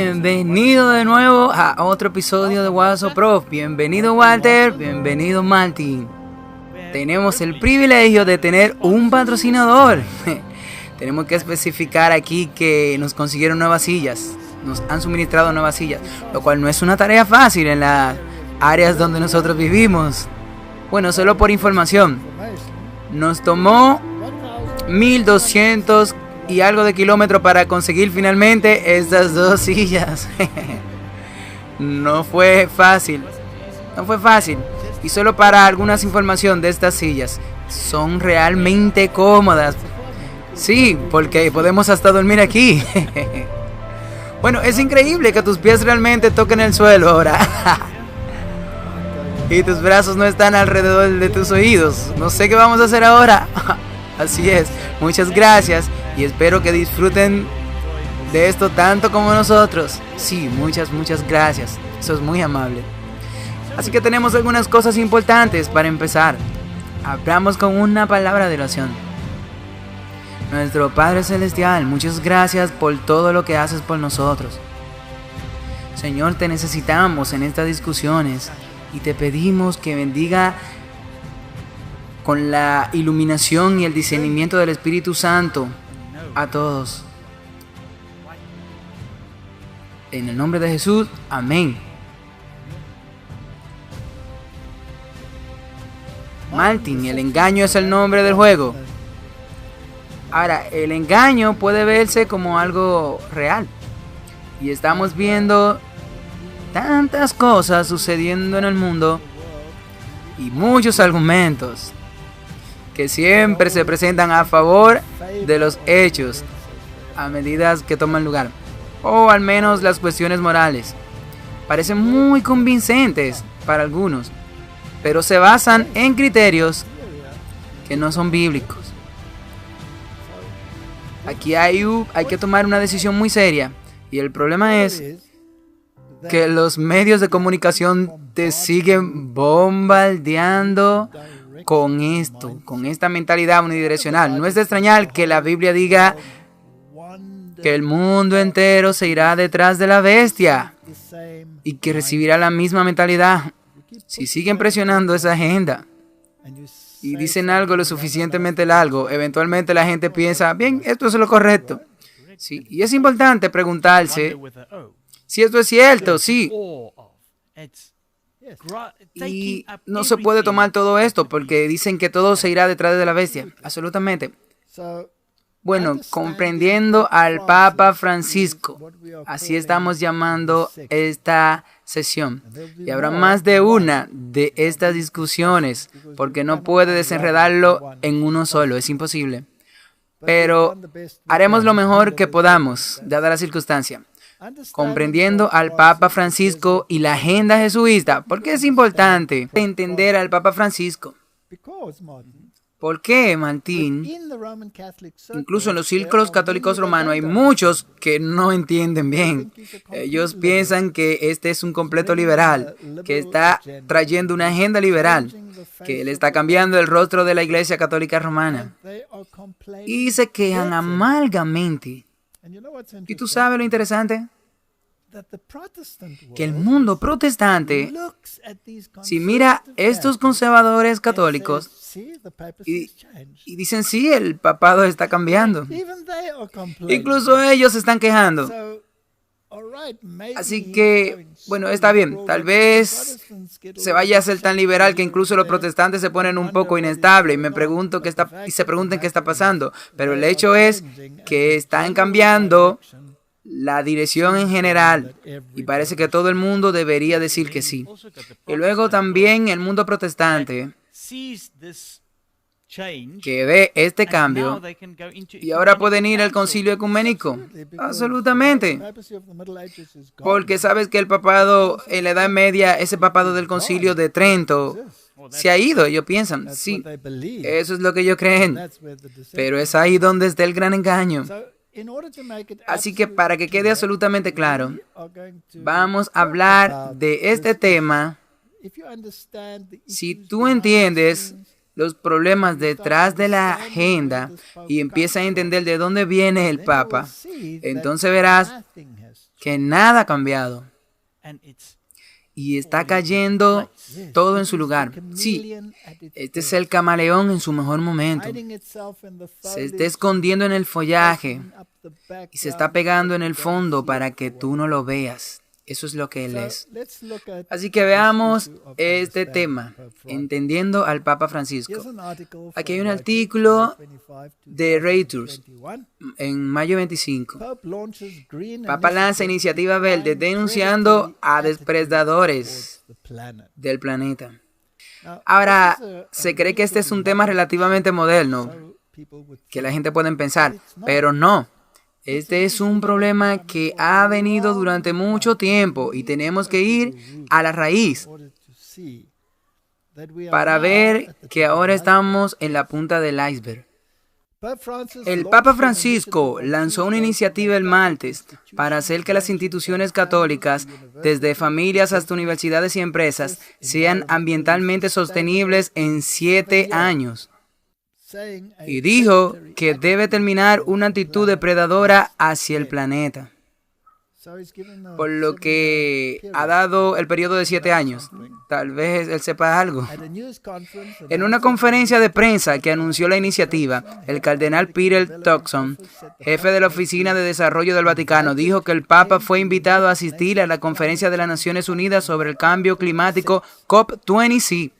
Bienvenido de nuevo a otro episodio de Wazo Prof. Bienvenido Walter, bienvenido Martin. Tenemos el privilegio de tener un patrocinador. Tenemos que especificar aquí que nos consiguieron nuevas sillas. Nos han suministrado nuevas sillas, lo cual no es una tarea fácil en las áreas donde nosotros vivimos. Bueno, solo por información, nos tomó 1200 y algo de kilómetros para conseguir finalmente estas dos sillas. No fue fácil. Y solo para algunas información de estas sillas, son realmente cómodas. Sí, porque podemos hasta dormir aquí. Bueno, es increíble que tus pies realmente toquen el suelo ahora. Y tus brazos no están alrededor de tus oídos. No sé qué vamos a hacer ahora. Así es, muchas gracias y espero que disfruten de esto tanto como nosotros. Sí, muchas gracias, eso es muy amable. Así que tenemos algunas cosas importantes para empezar. Hablamos con una palabra de oración. Nuestro Padre Celestial, muchas gracias por todo lo que haces por nosotros. Señor, te necesitamos en estas discusiones y te pedimos que bendiga con la iluminación y el discernimiento del Espíritu Santo a todos. En el nombre de Jesús, amén. Martin, el engaño es el nombre del juego. Ahora, el engaño puede verse como algo real. Y estamos viendo tantas cosas sucediendo en el mundo y muchos argumentos que siempre se presentan a favor de los hechos a medida que toman lugar, o al menos las cuestiones morales. Parecen muy convincentes para algunos, pero se basan en criterios que no son bíblicos. Aquí hay que tomar una decisión muy seria, y el problema es que los medios de comunicación te siguen bombardeando con esto, con esta mentalidad unidireccional. No es de extrañar que la Biblia diga que el mundo entero se irá detrás de la bestia y que recibirá la misma mentalidad. Si siguen presionando esa agenda y dicen algo lo suficientemente largo, eventualmente la gente piensa, bien, esto es lo correcto. Sí, y es importante preguntarse si esto es cierto, sí. Y no se puede tomar todo esto porque dicen que todo se irá detrás de la bestia. Absolutamente. Bueno, comprendiendo al Papa Francisco, así estamos llamando esta sesión. Y habrá más de una de estas discusiones porque no puede desenredarlo en uno solo, es imposible. Pero haremos lo mejor que podamos, dada la circunstancia. Comprendiendo al Papa Francisco y la agenda jesuita. ¿Por qué es importante entender al Papa Francisco? ¿Por qué, Martín? Incluso en los círculos católicos romanos hay muchos que no entienden bien. Ellos piensan que este es un completo liberal, que está trayendo una agenda liberal, que le está cambiando el rostro de la Iglesia Católica Romana. Y se quejan amargamente. ¿Y tú sabes lo interesante? Que el mundo protestante, si mira estos conservadores católicos y dicen, sí, el papado está cambiando. Incluso ellos se están quejando. Así que, bueno, está bien. Tal vez se vaya a ser tan liberal que incluso los protestantes se ponen un poco inestables y se pregunten qué está pasando. Pero el hecho es que están cambiando la dirección en general y parece que todo el mundo debería decir que sí. Y luego también el mundo protestante que ve este cambio y ahora pueden ir al concilio ecuménico. Absolutamente. Porque sabes que el papado en la Edad Media, ese papado del concilio de Trento, se ha ido. Ellos piensan, sí, eso es lo que ellos creen. Pero es ahí donde está el gran engaño. Así que para que quede absolutamente claro, vamos a hablar de este tema. Si tú entiendes los problemas detrás de la agenda y empiezas a entender de dónde viene el Papa, entonces verás que nada ha cambiado. Y está cayendo todo en su lugar. Sí, este es el camaleón en su mejor momento. Se está escondiendo en el follaje y se está pegando en el fondo para que tú no lo veas. Eso es lo que él es. Así que veamos este tema, entendiendo al Papa Francisco. Aquí hay un artículo de Reuters en mayo 25. Papa lanza iniciativa verde denunciando a depredadores del planeta. Ahora, se cree que este es un tema relativamente moderno, que la gente puede pensar, pero no. Este es un problema que ha venido durante mucho tiempo y tenemos que ir a la raíz para ver que ahora estamos en la punta del iceberg. El Papa Francisco lanzó una iniciativa el martes para hacer que las instituciones católicas, desde familias hasta universidades y empresas, sean ambientalmente sostenibles en 7 años. Y dijo que debe terminar una actitud depredadora hacia el planeta. Por lo que ha dado el periodo de 7 años. Tal vez él sepa algo. En una conferencia de prensa que anunció la iniciativa, el cardenal Peter Turkson, jefe de la Oficina de Desarrollo del Vaticano, dijo que el Papa fue invitado a asistir a la conferencia de las Naciones Unidas sobre el cambio climático COP26.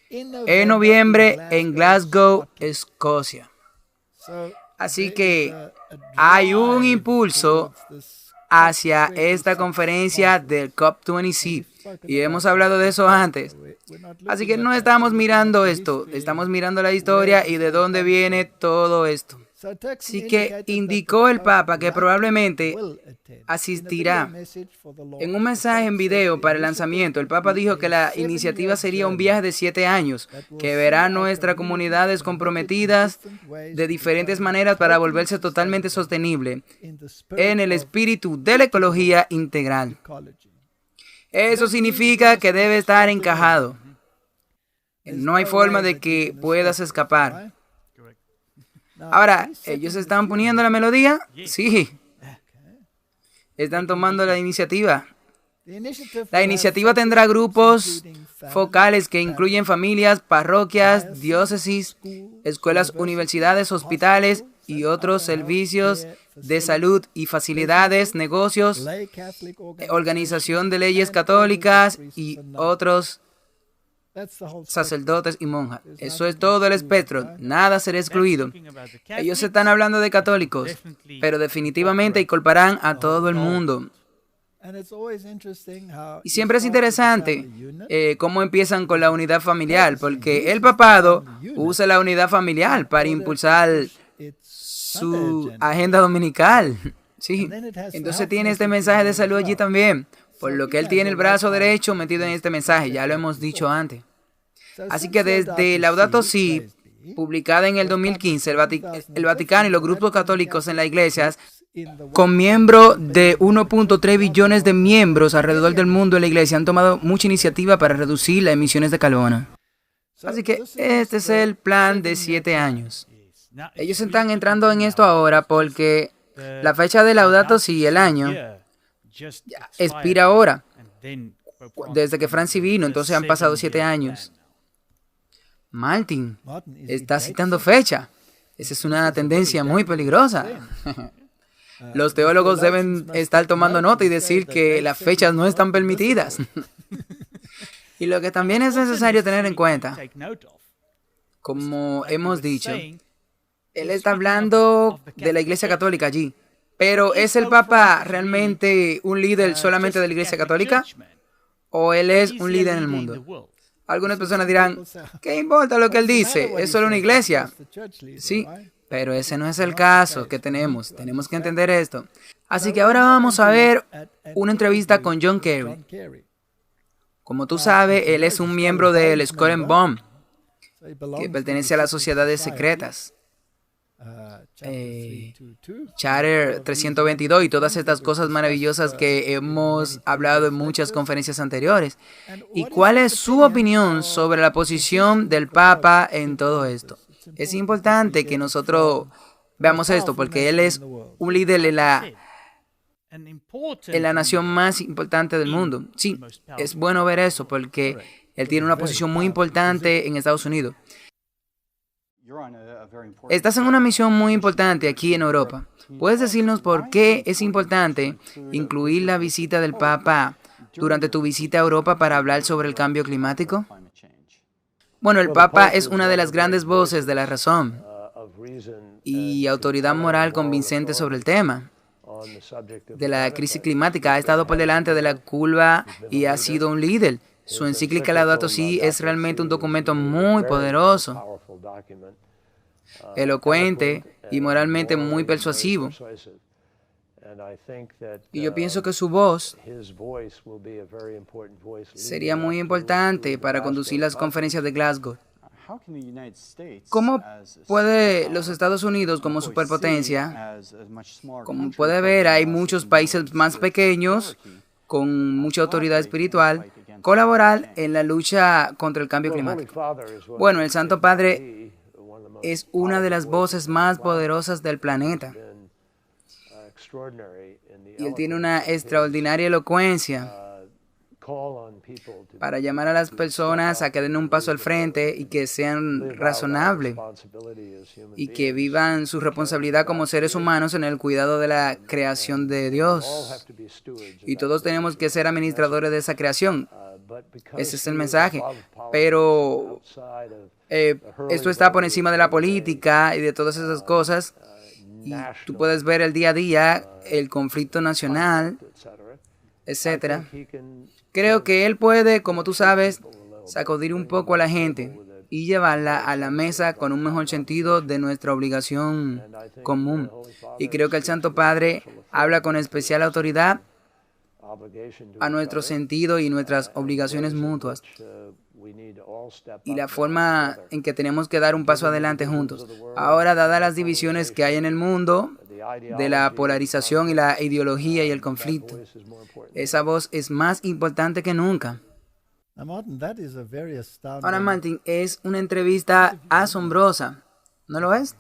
En noviembre en Glasgow, Escocia. Así que hay un impulso hacia esta conferencia del COP26 y hemos hablado de eso antes. Así que no estamos mirando esto, estamos mirando la historia y de dónde viene todo esto. Así que indicó el Papa que probablemente asistirá. En un mensaje en video para el lanzamiento, el Papa dijo que la iniciativa sería un viaje de 7 años, que verá nuestras comunidades comprometidas de diferentes maneras para volverse totalmente sostenible en el espíritu de la ecología integral. Eso significa que debe estar encajado. No hay forma de que puedas escapar. Ahora, ¿ellos están poniendo la melodía? Sí. Están tomando la iniciativa. La iniciativa tendrá grupos focales que incluyen familias, parroquias, diócesis, escuelas, universidades, hospitales y otros servicios de salud y facilidades, negocios, organización de leyes católicas y otros sacerdotes y monjas. Eso es todo el espectro, nada será excluido. Ellos están hablando de católicos, pero definitivamente incorporarán a todo el mundo. Y siempre es interesante cómo empiezan con la unidad familiar, porque el papado usa la unidad familiar para impulsar su agenda dominical. Sí, entonces tiene este mensaje de salud allí también, por lo que él tiene el brazo derecho metido en este mensaje, ya lo hemos dicho antes. Así que desde Laudato Si, publicada en el 2015, el Vaticano y los grupos católicos en las iglesias, con miembros de 1.3 billones de miembros alrededor del mundo en la iglesia, han tomado mucha iniciativa para reducir las emisiones de carbono. Así que este es el plan de 7 años. Ellos están entrando en esto ahora porque la fecha de Laudato Si, el año, expira ahora. Desde que Francis vino, entonces han pasado 7 años. Martin está citando fecha. Esa es una tendencia muy peligrosa. Los teólogos deben estar tomando nota y decir que las fechas no están permitidas. Y lo que también es necesario tener en cuenta, como hemos dicho, él está hablando de la Iglesia Católica allí. Pero ¿es el Papa realmente un líder solamente de la Iglesia Católica? ¿O él es un líder en el mundo? Algunas personas dirán, ¿qué importa lo que él dice? Es solo una iglesia. Sí, pero ese no es el caso que tenemos. Tenemos que entender esto. Así que ahora vamos a ver una entrevista con John Kerry. Como tú sabes, él es un miembro del Skull and Bones, que pertenece a las sociedades secretas. Charter 322 y todas estas cosas maravillosas que hemos hablado en muchas conferencias anteriores. ¿Y cuál es su opinión sobre la posición del Papa en todo esto? Es importante que nosotros veamos esto porque él es un líder en la nación más importante del mundo. Sí, es bueno ver eso porque él tiene una posición muy importante en Estados Unidos. Estás en una misión muy importante aquí en Europa. ¿Puedes decirnos por qué es importante incluir la visita del Papa durante tu visita a Europa para hablar sobre el cambio climático? Bueno, el Papa es una de las grandes voces de la razón y autoridad moral convincente sobre el tema de la crisis climática. Ha estado por delante de la curva y ha sido un líder. Su encíclica Laudato Si es realmente un documento muy poderoso, elocuente y moralmente muy persuasivo. Y yo pienso que su voz sería muy importante para conducir las conferencias de Glasgow. ¿Cómo puede los Estados Unidos como superpotencia, como puede ver, hay muchos países más pequeños con mucha autoridad espiritual, colaborar en la lucha contra el cambio climático? Bueno, el Santo Padre es una de las voces más poderosas del planeta. Y él tiene una extraordinaria elocuencia para llamar a las personas a que den un paso al frente y que sean razonables y que vivan su responsabilidad como seres humanos en el cuidado de la creación de Dios. Y todos tenemos que ser administradores de esa creación. Ese es el mensaje. Pero esto está por encima de la política y de todas esas cosas. Y tú puedes ver el día a día, el conflicto nacional, etcétera. Creo que él puede, como tú sabes, sacudir un poco a la gente y llevarla a la mesa con un mejor sentido de nuestra obligación común. Y creo que el Santo Padre habla con especial autoridad a nuestro sentido y nuestras obligaciones mutuas y la forma en que tenemos que dar un paso adelante juntos. Ahora, dadas las divisiones que hay en el mundo, de la polarización y la ideología y el conflicto, esa voz es más importante que nunca. Ahora, Martin, es una entrevista asombrosa, ¿no lo es?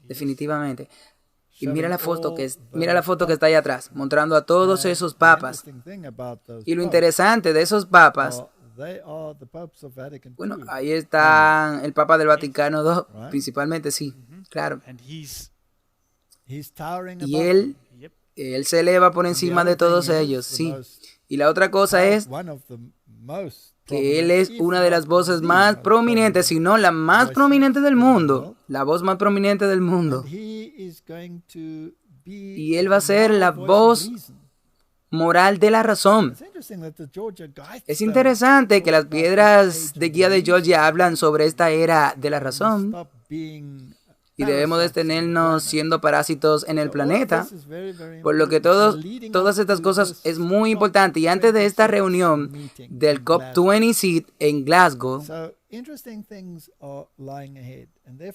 Definitivamente. Y mira la foto que está ahí atrás, mostrando a todos esos papas. Y lo interesante de esos papas, bueno, ahí está el Papa del Vaticano II, principalmente, sí, claro. Y él se eleva por encima de todos ellos, sí. Y la otra cosa es que él es una de las voces más prominentes, si no la más prominente del mundo, la voz más prominente del mundo. Y él va a ser la voz moral de la razón. Es interesante que las piedras de guía de Georgia hablan sobre esta era de la razón y debemos detenernos siendo parásitos en el planeta, por lo que todas estas cosas es muy importante. Y antes de esta reunión del COP26 en Glasgow,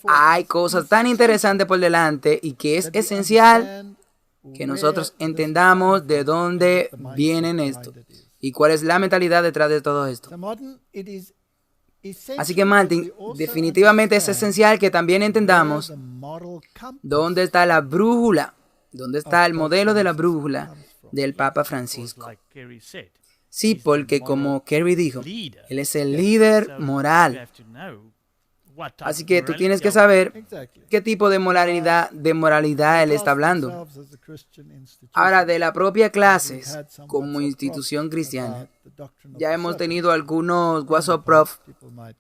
hay cosas tan interesantes por delante y que es esencial que nosotros entendamos de dónde vienen esto y cuál es la mentalidad detrás de todo esto. Así que, Martin, definitivamente es esencial que también entendamos dónde está la brújula, dónde está el modelo de la brújula del Papa Francisco. Sí, porque como Kerry dijo, él es el líder moral. Así que tú tienes que saber qué tipo de moralidad él está hablando. Ahora, de la propia clase, como institución cristiana, ya hemos tenido algunos WhatsApp Prof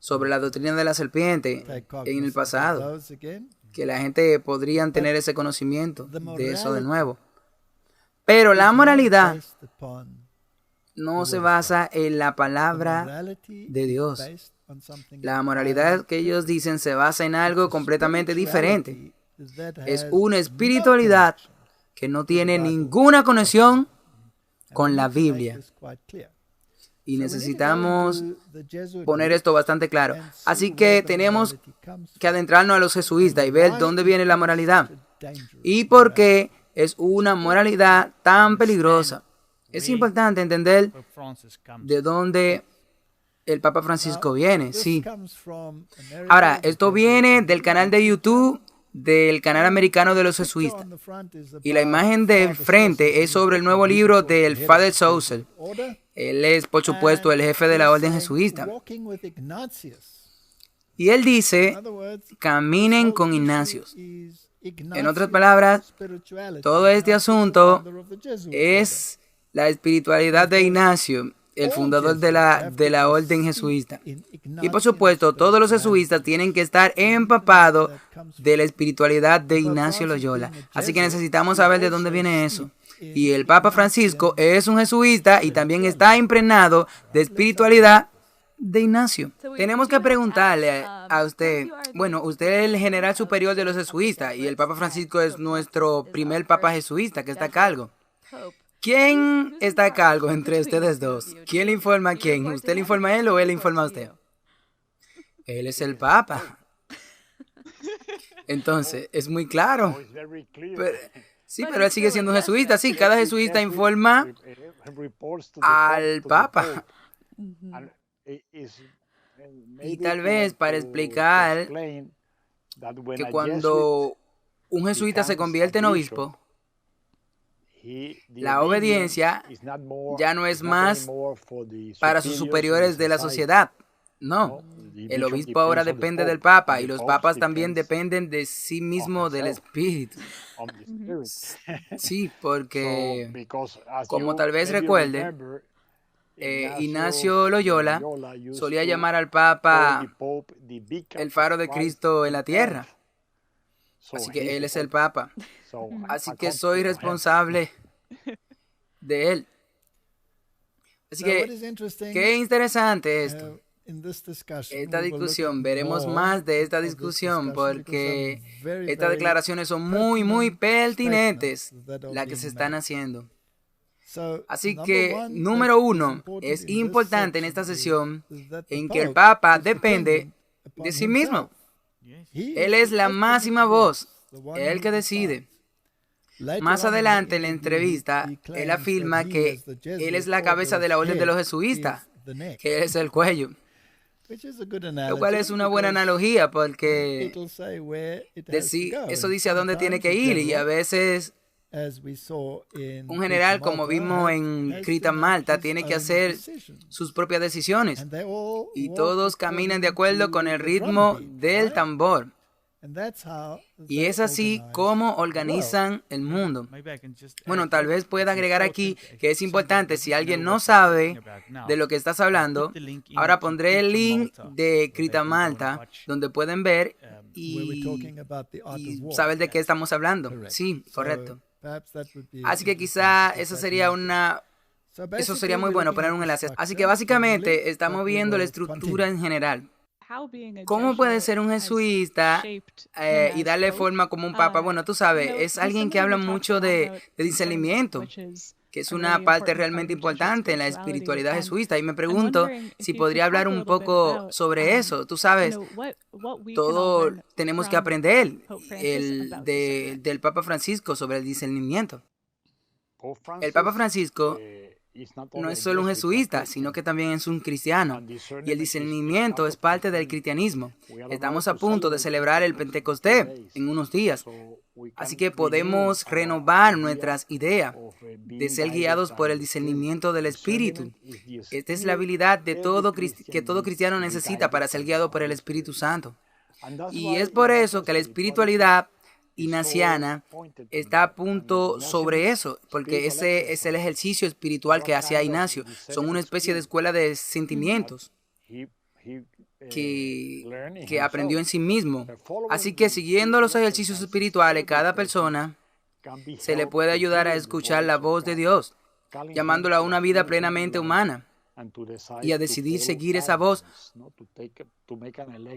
sobre la doctrina de la serpiente en el pasado, que la gente podría tener ese conocimiento de eso de nuevo. Pero la moralidad no se basa en la palabra de Dios. La moralidad que ellos dicen se basa en algo completamente diferente. Es una espiritualidad que no tiene ninguna conexión con la Biblia. Y necesitamos poner esto bastante claro. Así que tenemos que adentrarnos a los jesuitas y ver dónde viene la moralidad y por qué es una moralidad tan peligrosa. Es importante entender de dónde el Papa Francisco viene, sí. Ahora, esto viene del canal de YouTube del canal americano de los jesuitas. Y la imagen del frente es sobre el nuevo libro del Father Sousa. Él es, por supuesto, el jefe de la orden jesuita. Y él dice, caminen con Ignacio. En otras palabras, todo este asunto es la espiritualidad de Ignacio, el fundador de la orden jesuita. Y por supuesto, todos los jesuitas tienen que estar empapados de la espiritualidad de Ignacio Loyola. Así que necesitamos saber de dónde viene eso. Y el Papa Francisco es un jesuita y también está impregnado de espiritualidad de Ignacio. Tenemos que preguntarle a usted, bueno, usted es el general superior de los jesuitas y el Papa Francisco es nuestro primer Papa jesuita que está a cargo. ¿Quién está a cargo entre ustedes dos? ¿Quién le informa a quién? ¿Usted le informa a él o él le informa a usted? Él es el Papa. Entonces, es muy claro. Pero él sigue siendo un jesuita. Sí, cada jesuita informa al Papa. Y tal vez para explicar que cuando un jesuita se convierte en obispo, la obediencia ya no es más para sus superiores de la sociedad. No, el obispo ahora depende del Papa y los papas también dependen de sí mismo, del Espíritu. Sí, porque como tal vez recuerde, Ignacio Loyola solía llamar al Papa el faro de Cristo en la tierra. Así que él es el Papa. Así que soy responsable de él. Así que, qué interesante esto. Esta discusión, veremos más de esta discusión porque estas declaraciones son muy, muy pertinentes las que se están haciendo. Así que, número uno, es importante en esta sesión en que el Papa depende de sí mismo. Él es la máxima voz, el que decide. Más adelante en la entrevista, él afirma que él es la cabeza de la orden de los jesuitas, que es el cuello. Lo cual es una buena analogía porque eso dice a dónde tiene que ir y a veces un general, como vimos en Crita Malta, tiene que hacer sus propias decisiones y todos caminan de acuerdo con el ritmo del tambor. Y es así como organizan el mundo. Bueno, tal vez pueda agregar aquí que es importante, si alguien no sabe de lo que estás hablando, ahora pondré el link de Crita Malta, donde pueden ver y saber de qué estamos hablando. Sí, correcto. Así que quizá eso sería muy bueno poner un enlace. Así que básicamente estamos viendo la estructura en general. ¿Cómo puede ser un jesuita y darle forma como un papa? Bueno, tú sabes, es alguien que habla mucho de discernimiento, que es una parte realmente importante en la espiritualidad jesuita. Y me pregunto si podría hablar un poco sobre eso. Tú sabes, todo tenemos que aprender del Papa Francisco sobre el discernimiento. El Papa Francisco no es solo un jesuita, sino que también es un cristiano. Y el discernimiento es parte del cristianismo. Estamos a punto de celebrar el Pentecostés en unos días. Así que podemos renovar nuestras ideas de ser guiados por el discernimiento del Espíritu. Esta es la habilidad que todo cristiano necesita para ser guiado por el Espíritu Santo. Y es por eso que la espiritualidad ignaciana está a punto sobre eso, porque ese es el ejercicio espiritual que hacía Ignacio. Son una especie de escuela de sentimientos que aprendió en sí mismo. Así que siguiendo los ejercicios espirituales, cada persona se le puede ayudar a escuchar la voz de Dios, llamándola a una vida plenamente humana y a decidir seguir esa voz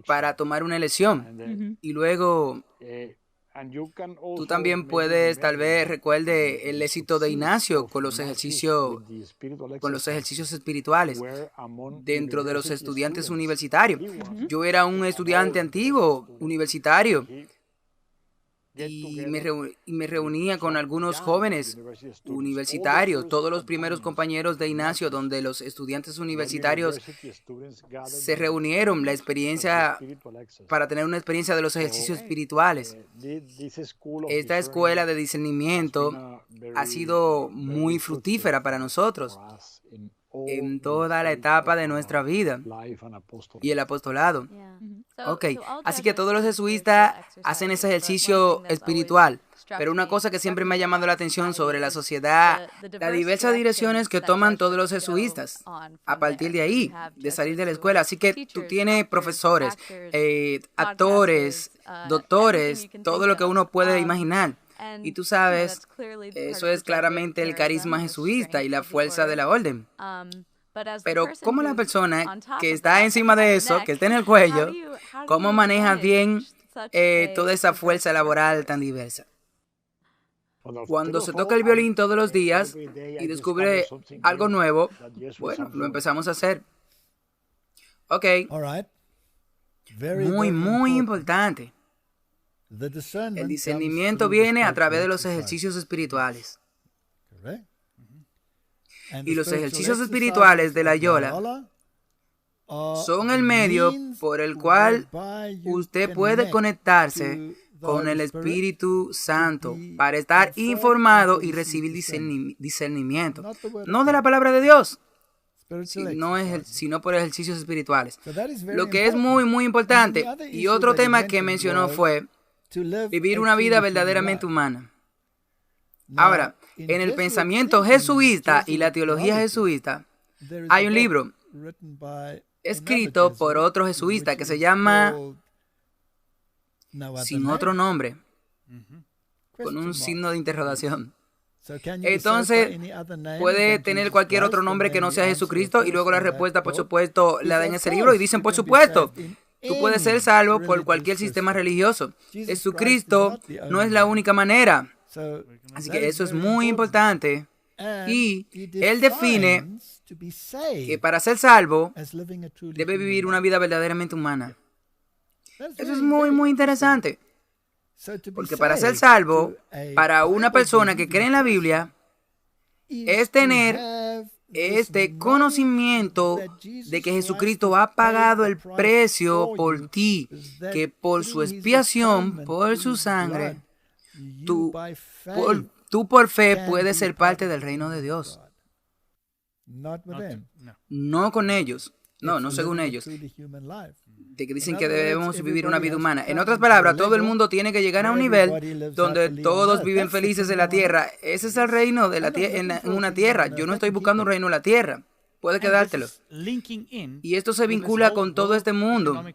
para tomar una elección. Y luego tú también puedes, tal vez recuerde el éxito de Ignacio con los ejercicios espirituales dentro de los estudiantes universitarios. Yo era un estudiante antiguo universitario y me reunía con algunos jóvenes universitarios, todos los primeros compañeros de Ignacio, donde los estudiantes universitarios se reunieron para tener una experiencia de los ejercicios espirituales. Esta escuela de discernimiento ha sido muy fructífera para nosotros en toda la etapa de nuestra vida y el apostolado. Ok, así que todos los jesuitas hacen ese ejercicio espiritual, pero una cosa que siempre me ha llamado la atención sobre la sociedad, las diversas direcciones que toman todos los jesuitas a partir de ahí, de salir de la escuela. Así que tú tienes profesores, actores, doctores, todo lo que uno puede imaginar. Y tú sabes, eso es claramente el carisma jesuita y la fuerza de la orden. Pero ¿cómo la persona que está encima de eso, que está en el cuello, cómo maneja bien toda esa fuerza laboral tan diversa? Cuando se toca el violín todos los días y descubre algo nuevo, bueno, lo empezamos a hacer. Ok. Muy importante. El discernimiento viene a través de los ejercicios espirituales. Y los ejercicios espirituales de la Yola son el medio por el cual usted puede conectarse con el Espíritu Santo para estar informado y recibir discernimiento. No de la palabra de Dios, sino por ejercicios espirituales. Lo que es muy importante. Y otro tema que mencionó fue vivir una vida verdaderamente humana. Ahora, en el pensamiento jesuita y la teología jesuita, hay un libro escrito por otro jesuita que se llama sin otro nombre, con un signo de interrogación. Entonces, puede tener cualquier otro nombre que no sea Jesucristo y luego la respuesta, por supuesto, la da en ese libro y dicen, por supuesto, tú puedes ser salvo por cualquier sistema religioso. Jesucristo no es la única manera. Así que eso es muy importante. Y Él define que para ser salvo debe vivir una vida verdaderamente humana. Eso es muy interesante. Porque para ser salvo, para una persona que cree en la Biblia, es tener este conocimiento de que Jesucristo ha pagado el precio por ti, que por su expiación, por su sangre, tú por fe puedes ser parte del reino de Dios. No con ellos. No según ellos. De que dicen que debemos vivir una vida humana. En otras palabras, todo el mundo tiene que llegar a un nivel donde todos viven felices en la tierra. Ese es el reino de la en una tierra. Yo no estoy buscando un reino en la tierra. Puede quedártelo. Y esto se vincula con todo este mundo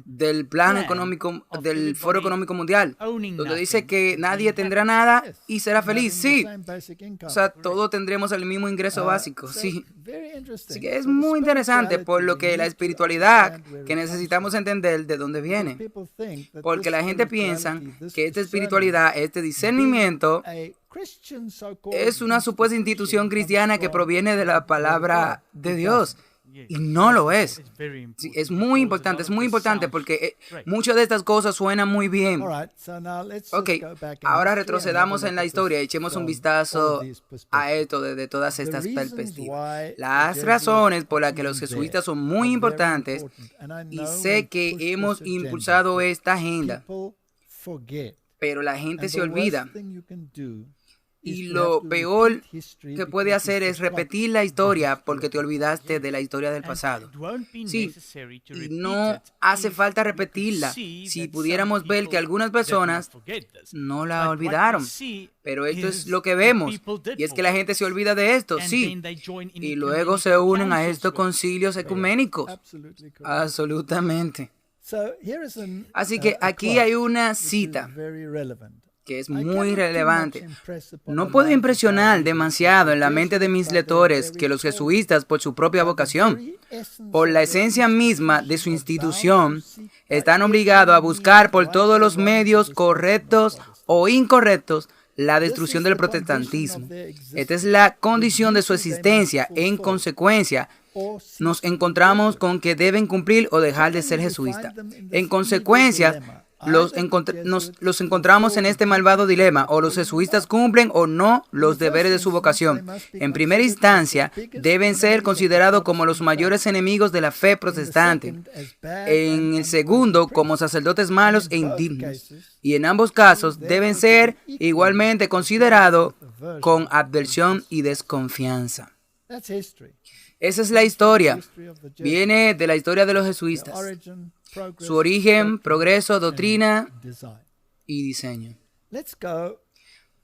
del plan económico, del Foro Económico Mundial, donde dice que nadie tendrá nada y será feliz. Sí. O sea, todos tendremos el mismo ingreso básico. Sí. Así que es muy interesante por lo que la espiritualidad que necesitamos entender de dónde viene. Porque la gente piensa que esta espiritualidad, este discernimiento, es una supuesta institución cristiana que proviene de la palabra de Dios. Y no lo es. Sí, es muy importante porque muchas de estas cosas suenan muy bien. Ok, ahora retrocedamos en la historia y echemos un vistazo a esto desde todas estas perspectivas. Las razones por las que los jesuitas son muy importantes, y sé que hemos impulsado esta agenda, pero la gente se olvida. Y lo peor que puede hacer es repetir la historia porque te olvidaste de la historia del pasado. Sí, y no hace falta repetirla. Si pudiéramos ver que algunas personas no la olvidaron. Pero esto es lo que vemos. Y es que la gente se olvida de esto, sí. Y luego se unen a estos concilios ecuménicos. Absolutamente. Así que aquí hay una cita que es muy relevante. No puedo impresionar demasiado en la mente de mis lectores que los jesuitas, por su propia vocación, por la esencia misma de su institución, están obligados a buscar por todos los medios correctos o incorrectos la destrucción del protestantismo. Esta es la condición de su existencia. En consecuencia, nos encontramos con que deben cumplir o dejar de ser jesuitas. En consecuencia, los encontramos en este malvado dilema: o los jesuitas cumplen o no los deberes de su vocación. En primera instancia, deben ser considerados como los mayores enemigos de la fe protestante. En el segundo, como sacerdotes malos e indignos. Y en ambos casos, deben ser igualmente considerados con adversión y desconfianza. Esa es la historia. Viene de la historia de los jesuitas. Su origen, progreso, doctrina y diseño.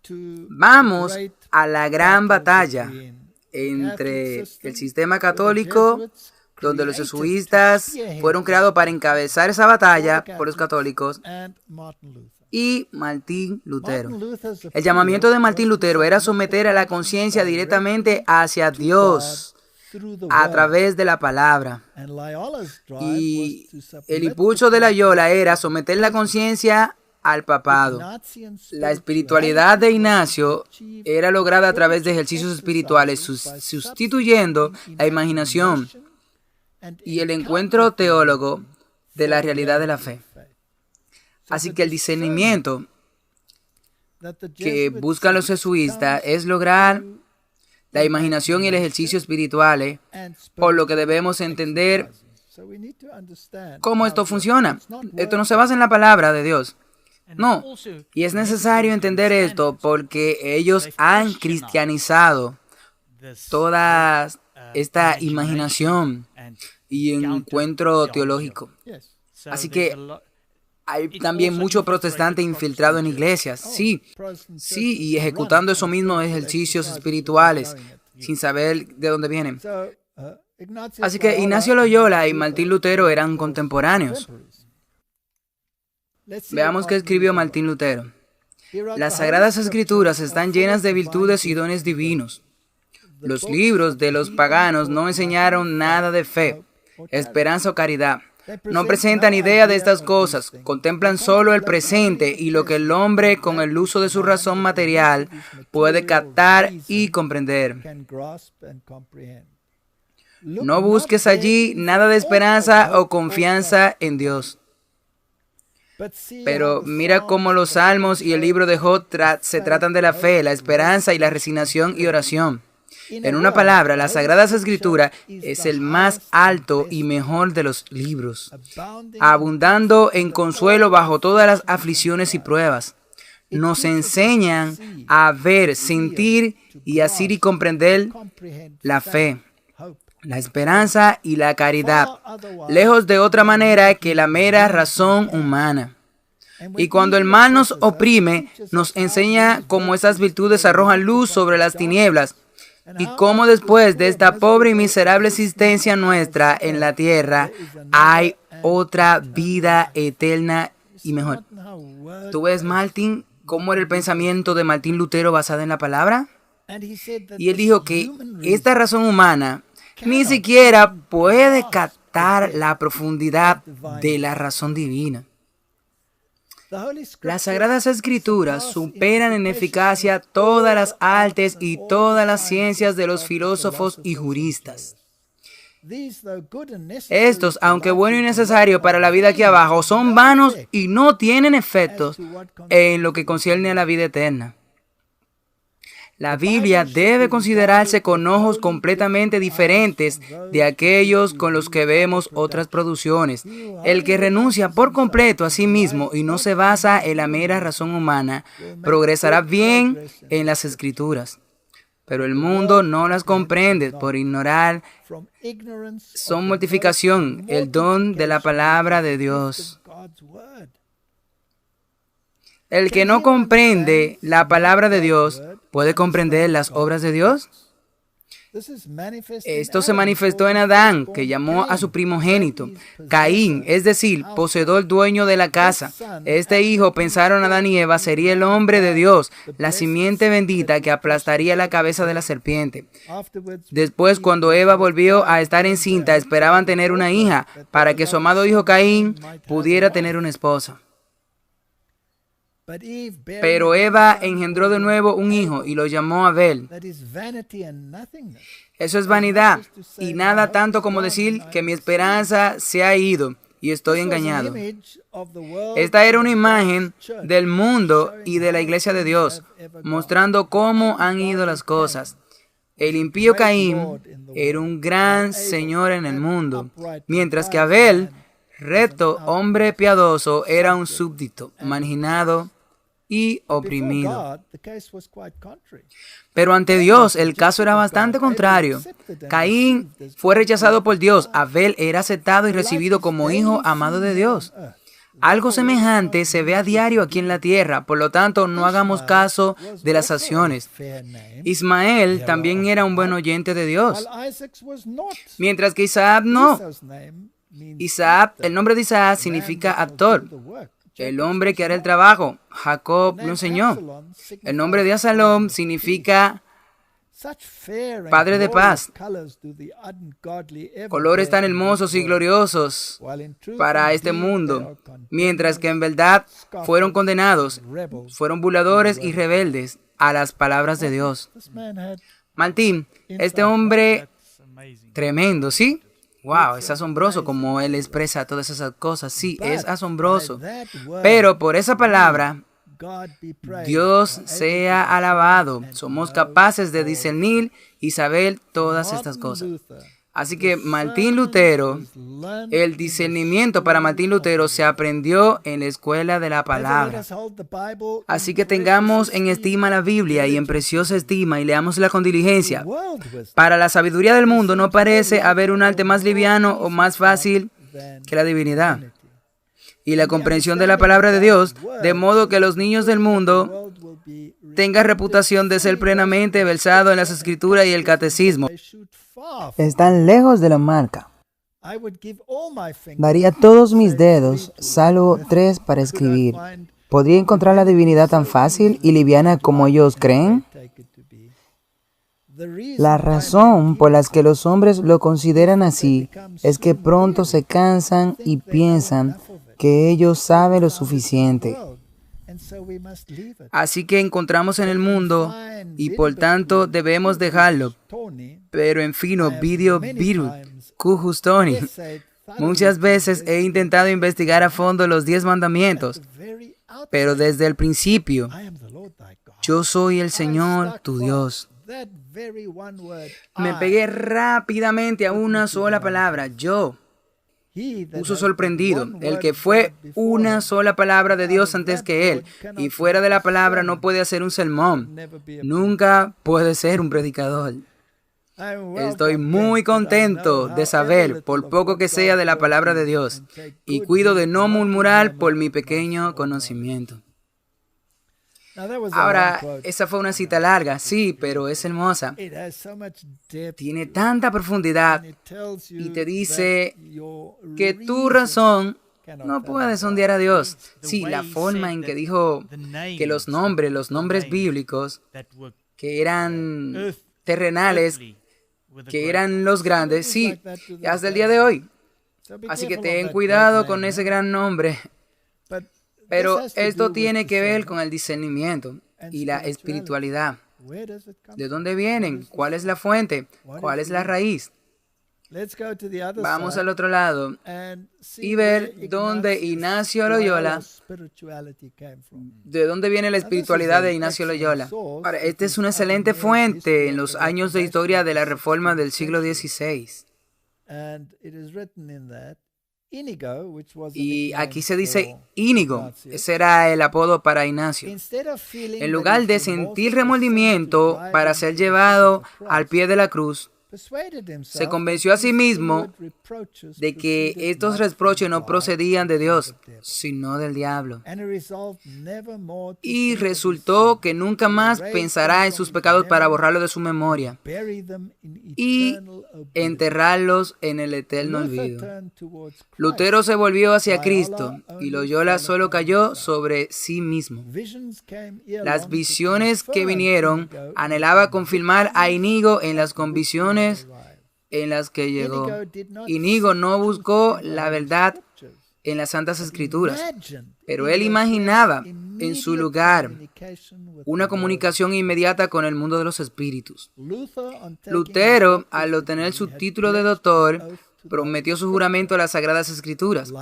Vamos a la gran batalla entre el sistema católico, donde los jesuitas fueron creados para encabezar esa batalla por los católicos, y Martín Lutero. El llamamiento de Martín Lutero era someter a la conciencia directamente hacia Dios a través de la palabra. Y el impulso de Loyola era someter la conciencia al papado. La espiritualidad de Ignacio era lograda a través de ejercicios espirituales, sustituyendo la imaginación y el encuentro teólogo de la realidad de la fe. Así que el discernimiento que buscan los jesuitas es lograr la imaginación y el ejercicio espirituales, por lo que debemos entender cómo esto funciona. Esto no se basa en la palabra de Dios. No. Y es necesario entender esto porque ellos han cristianizado toda esta imaginación y encuentro teológico. Así que hay también mucho protestante infiltrado en iglesias, sí, y ejecutando esos mismos ejercicios espirituales, sin saber de dónde vienen. Así que Ignacio Loyola y Martín Lutero eran contemporáneos. Veamos qué escribió Martín Lutero. Las Sagradas Escrituras están llenas de virtudes y dones divinos. Los libros de los paganos no enseñaron nada de fe, esperanza o caridad. No presentan idea de estas cosas, contemplan solo el presente y lo que el hombre con el uso de su razón material puede captar y comprender. No busques allí nada de esperanza o confianza en Dios. Pero mira cómo los salmos y el libro de Job se tratan de la fe, la esperanza y la resignación y oración. En una palabra, las Sagradas Escrituras es el más alto y mejor de los libros, abundando en consuelo bajo todas las aflicciones y pruebas. Nos enseñan a ver, sentir y así y comprender la fe, la esperanza y la caridad, lejos de otra manera que la mera razón humana. Y cuando el mal nos oprime, nos enseña cómo esas virtudes arrojan luz sobre las tinieblas, y cómo después de esta pobre y miserable existencia nuestra en la tierra, hay otra vida eterna y mejor. ¿Tú ves, Martín, cómo era el pensamiento de Martín Lutero basado en la palabra? Y él dijo que esta razón humana ni siquiera puede captar la profundidad de la razón divina. Las Sagradas Escrituras superan en eficacia todas las artes y todas las ciencias de los filósofos y juristas. Estos, aunque bueno y necesario para la vida aquí abajo, son vanos y no tienen efectos en lo que concierne a la vida eterna. La Biblia debe considerarse con ojos completamente diferentes de aquellos con los que vemos otras producciones. El que renuncia por completo a sí mismo y no se basa en la mera razón humana, progresará bien en las Escrituras. Pero el mundo no las comprende por ignorar. Son mortificación, el don de la palabra de Dios. El que no comprende la palabra de Dios, ¿puede comprender las obras de Dios? Esto se manifestó en Adán, que llamó a su primogénito, Caín, es decir, poseedor dueño de la casa. Este hijo, pensaron Adán y Eva, sería el hombre de Dios, la simiente bendita que aplastaría la cabeza de la serpiente. Después, cuando Eva volvió a estar encinta, esperaban tener una hija, para que su amado hijo Caín pudiera tener una esposa. Pero Eva engendró de nuevo un hijo y lo llamó Abel. Eso es vanidad y nada tanto como decir que mi esperanza se ha ido, y estoy engañado. Esta era una imagen del mundo y de la iglesia de Dios, mostrando cómo han ido las cosas. El impío Caín era un gran señor en el mundo, mientras que Abel, recto, hombre piadoso, era un súbdito, marginado y oprimido. Pero ante Dios el caso era bastante contrario. Caín fue rechazado por Dios. Abel era aceptado y recibido como hijo amado de Dios. Algo semejante se ve a diario aquí en la tierra, por lo tanto no hagamos caso de las acciones. Ismael también era un buen oyente de Dios, mientras que Isaac no. Isaac, el nombre de Isaac significa actor, el hombre que hará el trabajo. Jacob lo enseñó. El nombre de Absalom significa padre de paz. Colores tan hermosos y gloriosos para este mundo, mientras que en verdad fueron condenados, fueron burladores y rebeldes a las palabras de Dios. Martín, este hombre tremendo, ¿sí? Wow, es asombroso como él expresa todas esas cosas. Sí, es asombroso. Pero por esa palabra, Dios sea alabado. Somos capaces de discernir y saber todas estas cosas. Así que Martín Lutero, el discernimiento para Martín Lutero se aprendió en la escuela de la palabra. Así que tengamos en estima la Biblia y en preciosa estima y leámosla con diligencia. Para la sabiduría del mundo no parece haber un arte más liviano o más fácil que la divinidad y la comprensión de la palabra de Dios, de modo que los niños del mundo tengan reputación de ser plenamente versados en las Escrituras y el catecismo. Están lejos de la marca. Daría todos mis dedos, salvo 3 para escribir. ¿Podría encontrar la divinidad tan fácil y liviana como ellos creen? La razón por la que los hombres lo consideran así es que pronto se cansan y piensan que ellos saben lo suficiente. Así que encontramos en el mundo y por tanto debemos dejarlo. Pero en fino, video virus, cujus Tony. Muchas veces he intentado investigar a fondo los 10 mandamientos, pero desde el principio, yo soy el Señor, tu Dios. Me pegué rápidamente a una sola palabra, yo. Puso sorprendido, el que fue una sola palabra de Dios antes que él, y fuera de la palabra no puede hacer un sermón, nunca puede ser un predicador. Estoy muy contento de saber, por poco que sea, de la palabra de Dios, y cuido de no murmurar por mi pequeño conocimiento. Ahora, esa fue una cita larga, sí, pero es hermosa. Tiene tanta profundidad y te dice que tu razón no puede sondear a Dios. Sí, la forma en que dijo que los nombres bíblicos, que eran terrenales, que eran los grandes, sí, hasta el día de hoy. Así que ten cuidado con ese gran nombre. Pero esto tiene que ver con el discernimiento y la espiritualidad. ¿De dónde vienen? ¿Cuál es la fuente? ¿Cuál es la raíz? Vamos al otro lado y ver dónde Ignacio Loyola, de dónde viene la espiritualidad de Ignacio Loyola. Ahora, esta es una excelente fuente en los años de historia de la Reforma del siglo XVI. Y aquí se dice Íñigo, ese era el apodo para Ignacio. En lugar de sentir remordimiento para ser llevado al pie de la cruz, se convenció a sí mismo de que estos reproches no procedían de Dios, sino del diablo. Y resultó que nunca más pensará en sus pecados para borrarlos de su memoria y enterrarlos en el eterno olvido. Lutero se volvió hacia Cristo y Loyola solo cayó sobre sí mismo. Las visiones que vinieron anhelaba confirmar a Íñigo en las convicciones en las que llegó. Íñigo no buscó la verdad en las Santas Escrituras, pero él imaginaba en su lugar una comunicación inmediata con el mundo de los espíritus. Lutero, al obtener su título de doctor, prometió su juramento a las Sagradas Escrituras.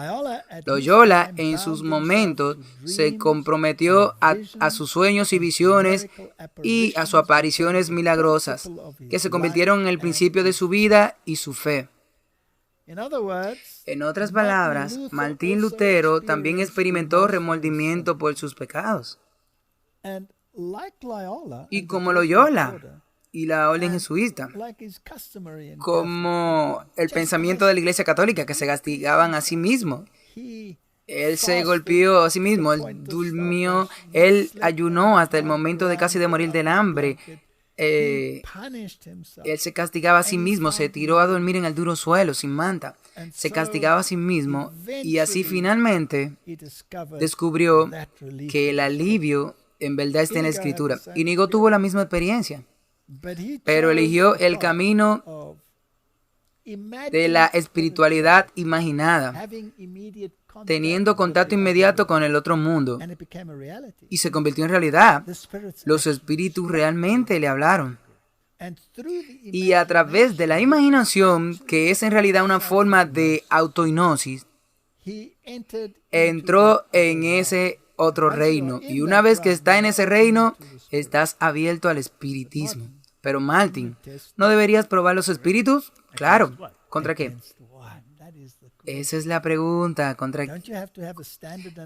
Loyola, en sus momentos, se comprometió a sus sueños y visiones y a sus apariciones milagrosas, que se convirtieron en el principio de su vida y su fe. En otras palabras, Martín Lutero también experimentó remordimiento por sus pecados. Y como Loyola y la orden jesuita, como el pensamiento de la Iglesia Católica, que se castigaban a sí mismos. Él se golpeó a sí mismo, él durmió, él ayunó hasta el momento de casi de morir del hambre. Él se castigaba a sí mismo, se tiró a dormir en el duro suelo, sin manta. Se castigaba a sí mismo y así finalmente descubrió que el alivio en verdad está en la Escritura. Íñigo tuvo la misma experiencia, pero eligió el camino de la espiritualidad imaginada, teniendo contacto inmediato con el otro mundo, y se convirtió en realidad. Los espíritus realmente le hablaron. Y a través de la imaginación, que es en realidad una forma de autohipnosis, entró en ese otro reino. Y una vez que está en ese reino, estás abierto al espiritismo. Pero Martin, ¿no deberías probar los espíritus? Claro. ¿Contra qué? Esa es la pregunta. ¿Contra qué?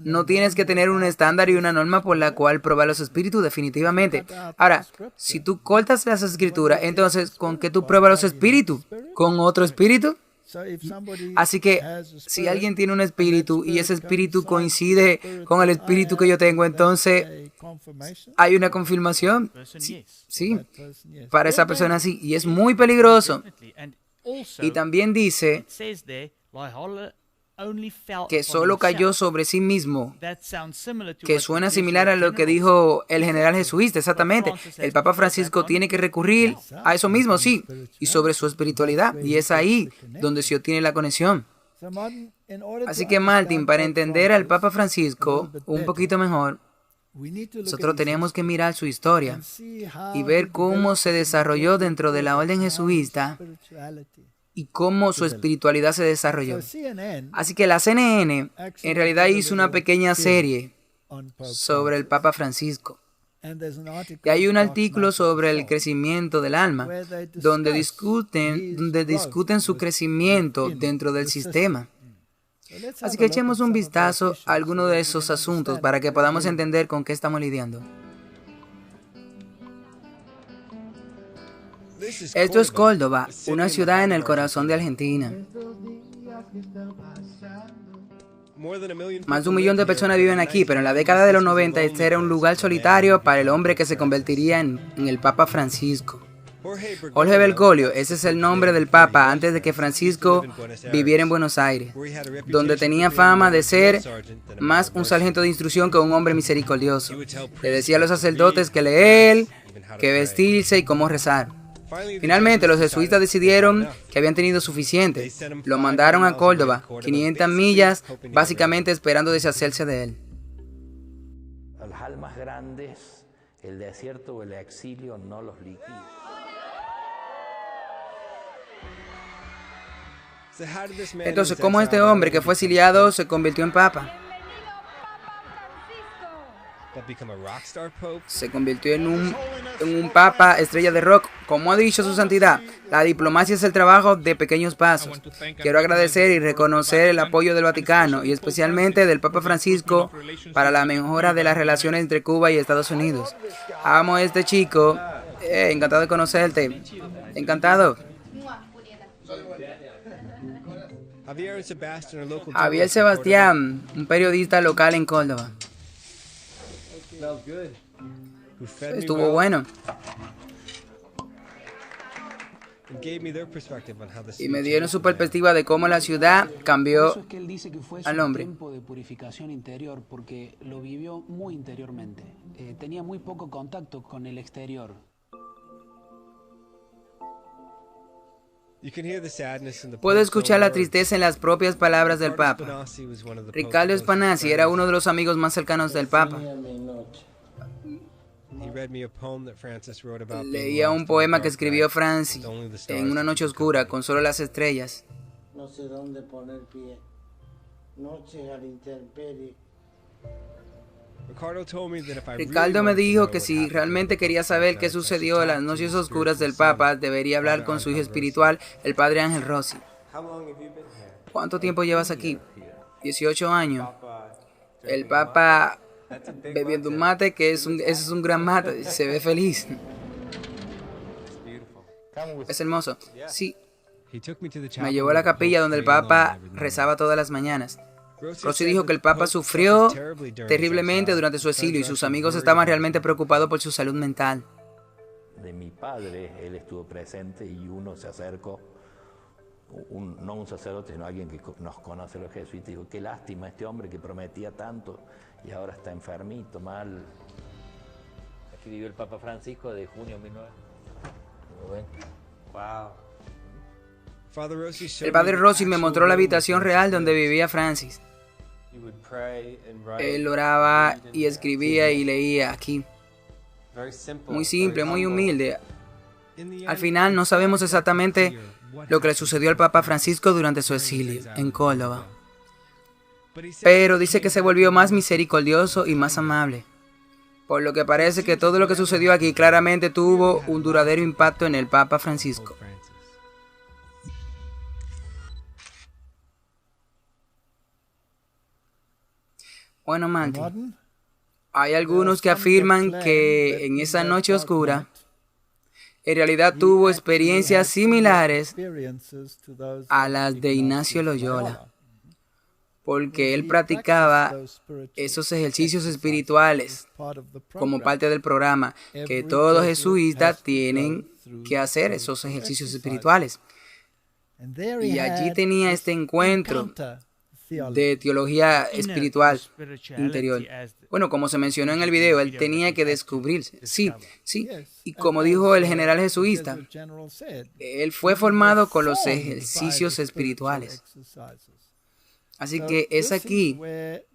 No tienes que tener un estándar y una norma por la cual probar los espíritus, definitivamente. Ahora, si tú cortas las escrituras, entonces, ¿con qué tú pruebas los espíritus? ¿Con otro espíritu? Así que, si alguien tiene un espíritu y ese espíritu coincide con el espíritu que yo tengo, entonces, ¿hay una confirmación? Sí, para esa persona sí. Y es muy peligroso. Y también dice que solo cayó sobre sí mismo, que suena similar a lo que dijo el general jesuita, exactamente. El Papa Francisco tiene que recurrir a eso mismo, sí, y sobre su espiritualidad, y es ahí donde se obtiene la conexión. Así que Martin, para entender al Papa Francisco un poquito mejor, nosotros tenemos que mirar su historia y ver cómo se desarrolló dentro de la orden jesuita y cómo su espiritualidad se desarrolló. Así que la CNN en realidad hizo una pequeña serie sobre el Papa Francisco. Y hay un artículo sobre el crecimiento del alma, donde discuten su crecimiento dentro del sistema. Así que echemos un vistazo a alguno de esos asuntos para que podamos entender con qué estamos lidiando. Esto es Córdoba, una ciudad en el corazón de Argentina. Más de 1 millón de personas viven aquí, pero en la década de los 90 este era un lugar solitario para el hombre que se convertiría en el Papa Francisco. Jorge Bergoglio, ese es el nombre del Papa antes de que Francisco viviera en Buenos Aires, donde tenía fama de ser más un sargento de instrucción que un hombre misericordioso. Le decía a los sacerdotes que leer, que vestirse y cómo rezar. Finalmente, los jesuitas decidieron que habían tenido suficiente. Lo mandaron a Córdoba, 500 millas, básicamente esperando deshacerse de él. Las almas grandes, el desierto o el exilio no los liquida. Entonces, ¿cómo este hombre que fue exiliado se convirtió en papa? Se convirtió en un papa estrella de rock. Como ha dicho su santidad, la diplomacia es el trabajo de pequeños pasos. Quiero agradecer y reconocer el apoyo del Vaticano y especialmente del Papa Francisco para la mejora de las relaciones entre Cuba y Estados Unidos. Amo a este chico. Encantado de conocerte. Encantado. Javier Sebastián, un periodista local en Córdoba. Estuvo bueno. Y me dieron su perspectiva de cómo la ciudad cambió al hombre. Tiempo de purificación interior porque lo vivió muy interiormente. Tenía muy poco contacto con el exterior. Puedo escuchar la tristeza en las propias palabras del Papa. Riccardo Spanazzi era uno de los amigos más cercanos del Papa. Leía un poema que escribió Francis en una noche oscura con solo las estrellas. no sé dónde poner pie. Noches a la intemperie. Ricardo me dijo que si realmente quería saber qué sucedió en las noches oscuras del Papa, debería hablar con su hijo espiritual, el padre Ángel Rossi. ¿Cuánto tiempo llevas aquí? 18 años. El Papa bebiendo un mate, que ese es un gran mate, se ve feliz. Es hermoso. Sí. Me llevó a la capilla donde el Papa rezaba todas las mañanas. Rossi dijo que el Papa sufrió terriblemente durante su exilio y sus amigos estaban realmente preocupados por su salud mental. De mi padre, él estuvo presente y uno se acercó, no un sacerdote, sino alguien que nos conoce los jesuitas, y dijo, qué lástima este hombre que prometía tanto y ahora está enfermito, mal. Aquí vivió el Papa Francisco de junio de 1990. Wow. El padre Rossi me mostró la habitación real donde vivía Francis. Él oraba y escribía y leía aquí. Muy simple, muy humilde. Al final no sabemos exactamente lo que le sucedió al Papa Francisco durante su exilio en Córdoba. Pero dice que se volvió más misericordioso y más amable. Por lo que parece que todo lo que sucedió aquí claramente tuvo un duradero impacto en el Papa Francisco. Bueno, Manti, hay algunos que afirman que en esa noche oscura, en realidad tuvo experiencias similares a las de Ignacio Loyola, porque él practicaba esos ejercicios espirituales como parte del programa, que todos jesuitas tienen que hacer esos ejercicios espirituales. Y allí tenía este encuentro de teología espiritual interior. Bueno, como se mencionó en el video, él tenía que descubrirse. Sí. Y como dijo el general jesuita, él fue formado con los ejercicios espirituales. Así que es aquí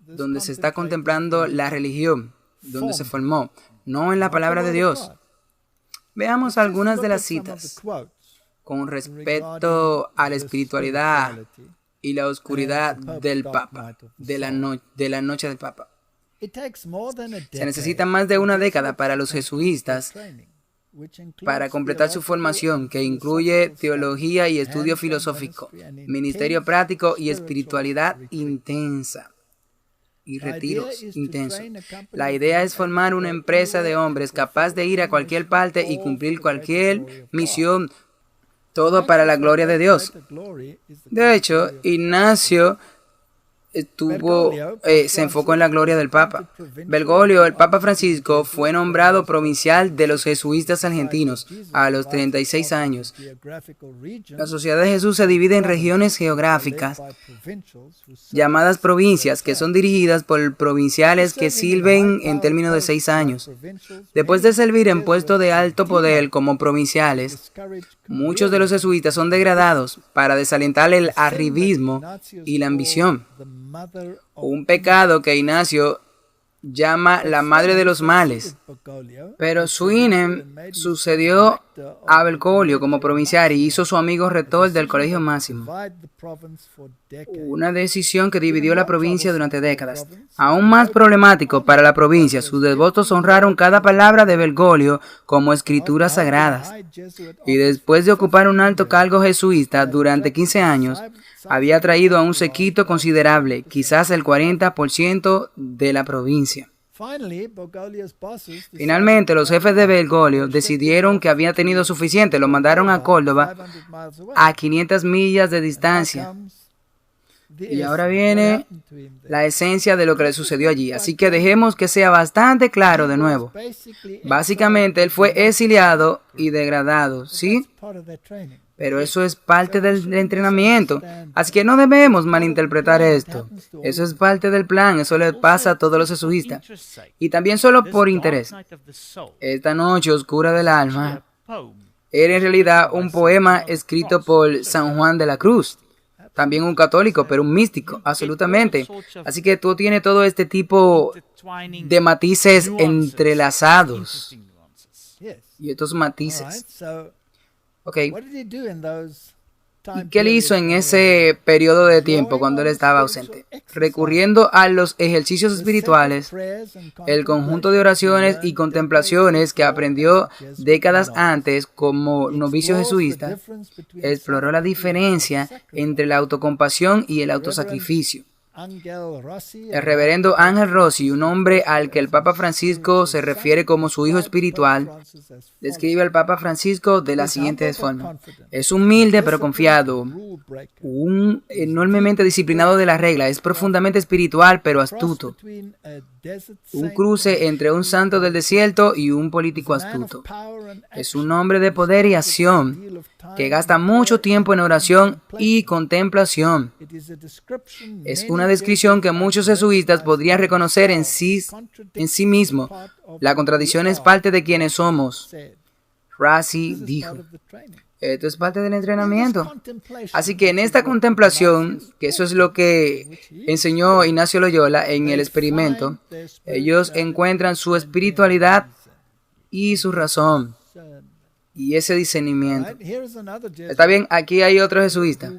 donde se está contemplando la religión, donde se formó, no en la palabra de Dios. Veamos algunas de las citas con respecto a la espiritualidad y la oscuridad del Papa, de la noche del Papa. Se necesita más de una década para los jesuitas para completar su formación, que incluye teología y estudio filosófico, ministerio práctico y espiritualidad intensa y retiros intensos. La idea es formar una empresa de hombres capaz de ir a cualquier parte y cumplir cualquier misión, todo para la gloria de Dios. De hecho, Ignacio se enfocó en la gloria del Papa. Bergoglio, el Papa Francisco, fue nombrado provincial de los jesuitas argentinos a los 36 años. La Sociedad de Jesús se divide en regiones geográficas llamadas provincias, que son dirigidas por provinciales que sirven en términos de 6 años. Después de servir en puestos de alto poder como provinciales, muchos de los jesuitas son degradados para desalentar el arribismo y la ambición. Un pecado que Ignacio llama la madre de los males. Pero Suinem sucedió a Bergoglio como provincial y hizo su amigo rector del Colegio Máximo. Una decisión que dividió la provincia durante décadas. Aún más problemático para la provincia, sus devotos honraron cada palabra de Bergoglio como escrituras sagradas. Y después de ocupar un alto cargo jesuita durante 15 años, había traído a un séquito considerable, quizás el 40% de la provincia. Finalmente, los jefes de Bergoglio decidieron que había tenido suficiente, lo mandaron a Córdoba a 500 millas de distancia. Y ahora viene la esencia de lo que le sucedió allí, así que dejemos que sea bastante claro de nuevo. Básicamente, él fue exiliado y degradado, ¿sí? Pero eso es parte del entrenamiento, así que no debemos malinterpretar esto. Eso es parte del plan, eso le pasa a todos los jesuitas. Y también solo por interés. Esta noche oscura del alma era en realidad un poema escrito por San Juan de la Cruz. También un católico, pero un místico, absolutamente. Así que tú tienes todo este tipo de matices entrelazados. Y estos matices. Ok. ¿Y qué él hizo en ese periodo de tiempo cuando él estaba ausente? Recurriendo a los ejercicios espirituales, el conjunto de oraciones y contemplaciones que aprendió décadas antes como novicio jesuita, exploró la diferencia entre la autocompasión y el autosacrificio. El reverendo Ángel Rossi, un hombre al que el Papa Francisco se refiere como su hijo espiritual, describe al Papa Francisco de la siguiente forma: es humilde pero confiado, enormemente disciplinado de la regla, es profundamente espiritual pero astuto, un cruce entre un santo del desierto y un político astuto. Es un hombre de poder y acción, que gasta mucho tiempo en oración y contemplación. Es una descripción que muchos jesuitas podrían reconocer en sí mismo. La contradicción es parte de quienes somos. Rossi dijo. Esto es parte del entrenamiento. Así que en esta contemplación, que eso es lo que enseñó Ignacio Loyola en el experimento, ellos encuentran su espiritualidad y su razón y ese discernimiento. Está bien, aquí hay otro jesuita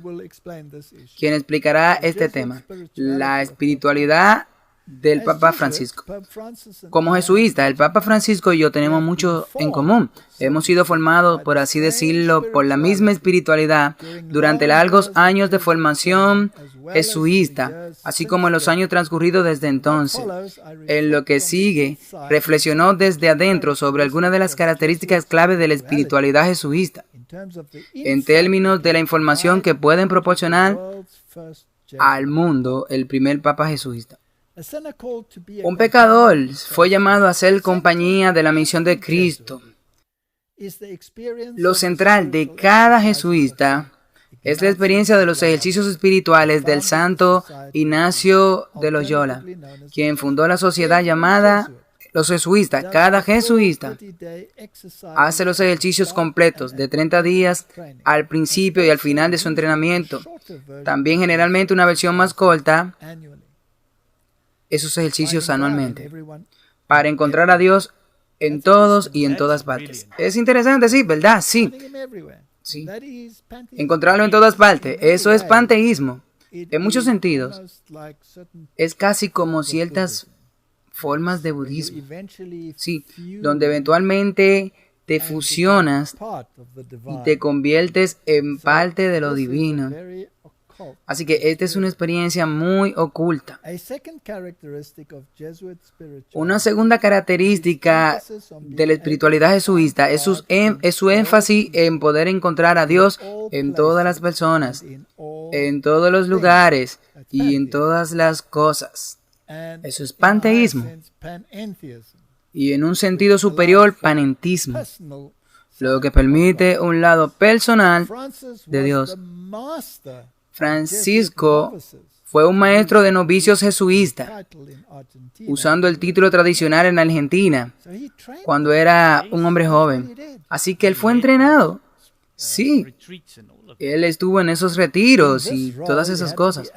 quien explicará este tema, la espiritualidad del Papa Francisco. Como jesuita, el Papa Francisco y yo tenemos mucho en común. Hemos sido formados, por así decirlo, por la misma espiritualidad durante largos años de formación jesuita, así como en los años transcurridos desde entonces. En lo que sigue, reflexionó desde adentro sobre algunas de las características clave de la espiritualidad jesuita, en términos de la información que pueden proporcionar al mundo el primer Papa jesuita. Un pecador fue llamado a ser compañía de la misión de Cristo. Lo central de cada jesuita es la experiencia de los ejercicios espirituales del santo Ignacio de Loyola, quien fundó la sociedad llamada los jesuitas. Cada jesuita hace los ejercicios completos de 30 días al principio y al final de su entrenamiento. También generalmente una versión más corta, esos ejercicios anualmente, para encontrar a Dios en todos y en todas partes. Es interesante, sí, ¿verdad? Sí. Sí. Encontrarlo en todas partes. Eso es panteísmo. En muchos sentidos, es casi como ciertas formas de budismo. Sí, donde eventualmente te fusionas y te conviertes en parte de lo divino. Así que esta es una experiencia muy oculta. Una segunda característica de la espiritualidad jesuita es su énfasis en poder encontrar a Dios en todas las personas, en todos los lugares y en todas las cosas. Eso es panteísmo. Y en un sentido superior, panentismo, lo que permite un lado personal de Dios. Francisco fue un maestro de novicios jesuita, usando el título tradicional en Argentina, cuando era un hombre joven. Así que él fue entrenado. Sí, él estuvo en esos retiros y todas esas cosas.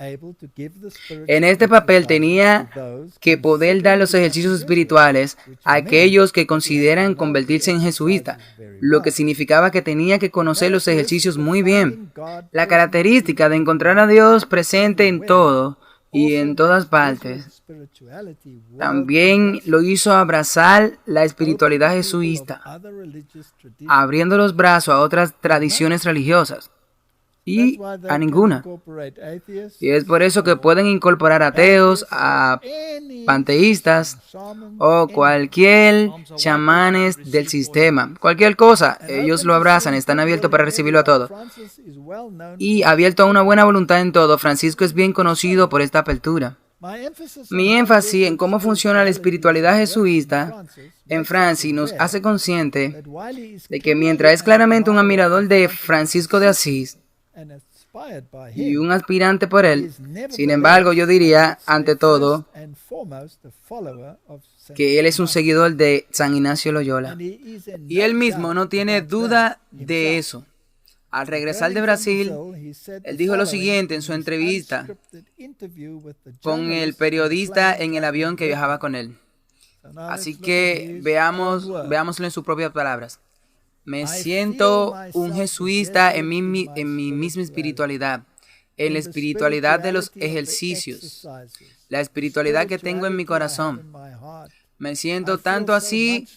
En este papel tenía que poder dar los ejercicios espirituales a aquellos que consideran convertirse en jesuita, lo que significaba que tenía que conocer los ejercicios muy bien. La característica de encontrar a Dios presente en todo y en todas partes también lo hizo abrazar la espiritualidad jesuita, abriendo los brazos a otras tradiciones religiosas y a ninguna. Y es por eso que pueden incorporar ateos, a panteístas o cualquier chamanes del sistema. Cualquier cosa, ellos lo abrazan, están abiertos para recibirlo a todo. Y abierto a una buena voluntad en todo, Francisco es bien conocido por esta apertura. Mi énfasis en cómo funciona la espiritualidad jesuita en Francis nos hace consciente de que mientras es claramente un admirador de Francisco de Asís y un aspirante por él, sin embargo, yo diría, ante todo, que él es un seguidor de San Ignacio Loyola. Y él mismo no tiene duda de eso. Al regresar de Brasil, él dijo lo siguiente en su entrevista con el periodista en el avión que viajaba con él. Así que veámoslo en sus propias palabras. Me siento un jesuita en mi misma espiritualidad, en la espiritualidad de los ejercicios, la espiritualidad que tengo en mi corazón. Me siento tanto así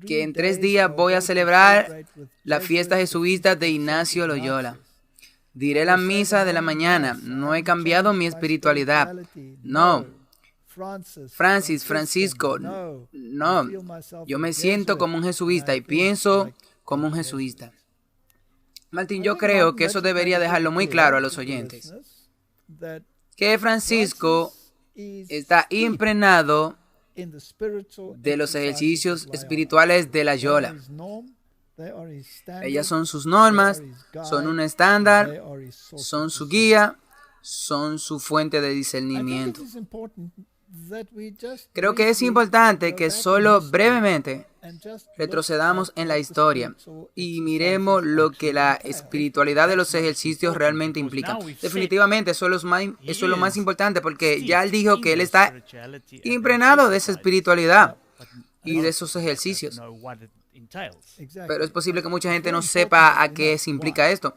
que en 3 días voy a celebrar la fiesta jesuita de Ignacio Loyola. Diré la misa de la mañana. No he cambiado mi espiritualidad. No. Francisco, no. Yo me siento como un jesuita y pienso como un jesuita. Martín, yo creo que eso debería dejarlo muy claro a los oyentes. Que Francisco está impregnado de los ejercicios espirituales de Loyola. Ellas son sus normas, son un estándar, son su guía, son su fuente de discernimiento. Creo que es importante que solo brevemente retrocedamos en la historia y miremos lo que la espiritualidad de los ejercicios realmente implica. Definitivamente eso es lo más importante, porque ya él dijo que él está impregnado de esa espiritualidad y de esos ejercicios. Pero es posible que mucha gente no sepa a qué se implica esto.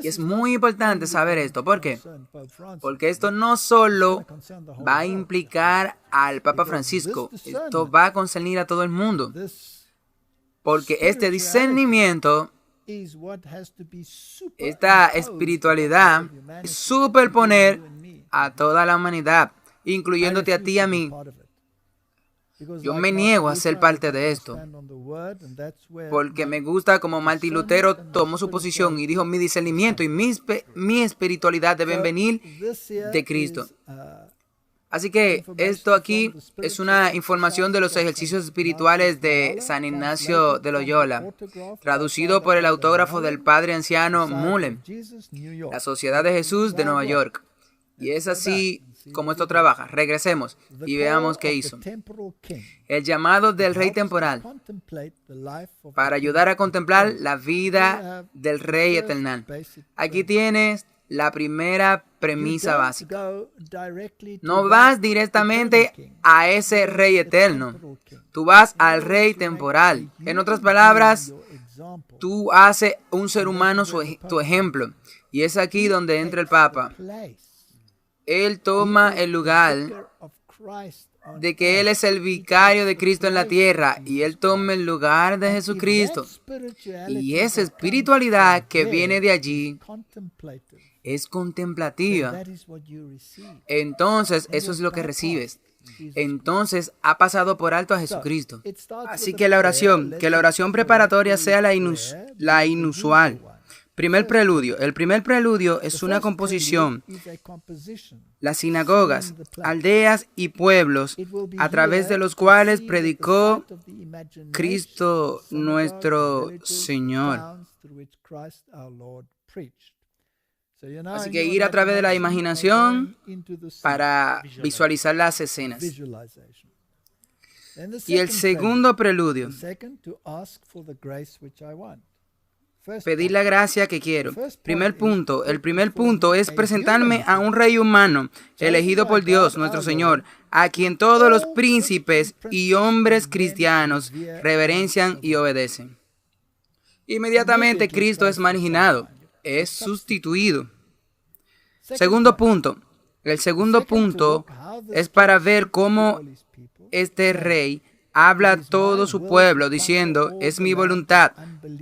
Y es muy importante saber esto. ¿Por qué? Porque esto no solo va a implicar al Papa Francisco, esto va a concernir a todo el mundo. Porque este discernimiento, esta espiritualidad, es superponer a toda la humanidad, incluyéndote a ti y a mí. Yo me niego a ser parte de esto, porque me gusta como Martín Lutero tomó su posición y dijo: mi discernimiento y mi espiritualidad deben venir de Cristo. Así que esto aquí es una información de los ejercicios espirituales de San Ignacio de Loyola, traducido por el autógrafo del padre anciano Mullen, la Sociedad de Jesús de Nueva York. Y es así como esto trabaja. Regresemos y veamos qué hizo. El llamado del rey temporal para ayudar a contemplar la vida del rey eterno. Aquí tienes la primera premisa básica. No vas directamente a ese rey eterno. Tú vas al rey temporal. En otras palabras, tú haces un ser humano tu ejemplo. Y es aquí donde entra el Papa. Él toma el lugar de que Él es el vicario de Cristo en la tierra y Él toma el lugar de Jesucristo. Y esa espiritualidad que viene de allí es contemplativa. Entonces, eso es lo que recibes. Entonces, ha pasado por alto a Jesucristo. Así que la oración preparatoria sea la inusual. Primer preludio. El primer preludio es una composición. Las sinagogas, aldeas y pueblos a través de los cuales predicó Cristo nuestro Señor. Así que ir a través de la imaginación para visualizar las escenas. Y el segundo preludio. Pedir la gracia que quiero. El primer punto es presentarme a un rey humano, elegido por Dios, nuestro Señor, a quien todos los príncipes y hombres cristianos reverencian y obedecen. Inmediatamente Cristo es marginado, es sustituido. Segundo punto. El segundo punto es para ver cómo este rey habla a todo su pueblo diciendo: es mi voluntad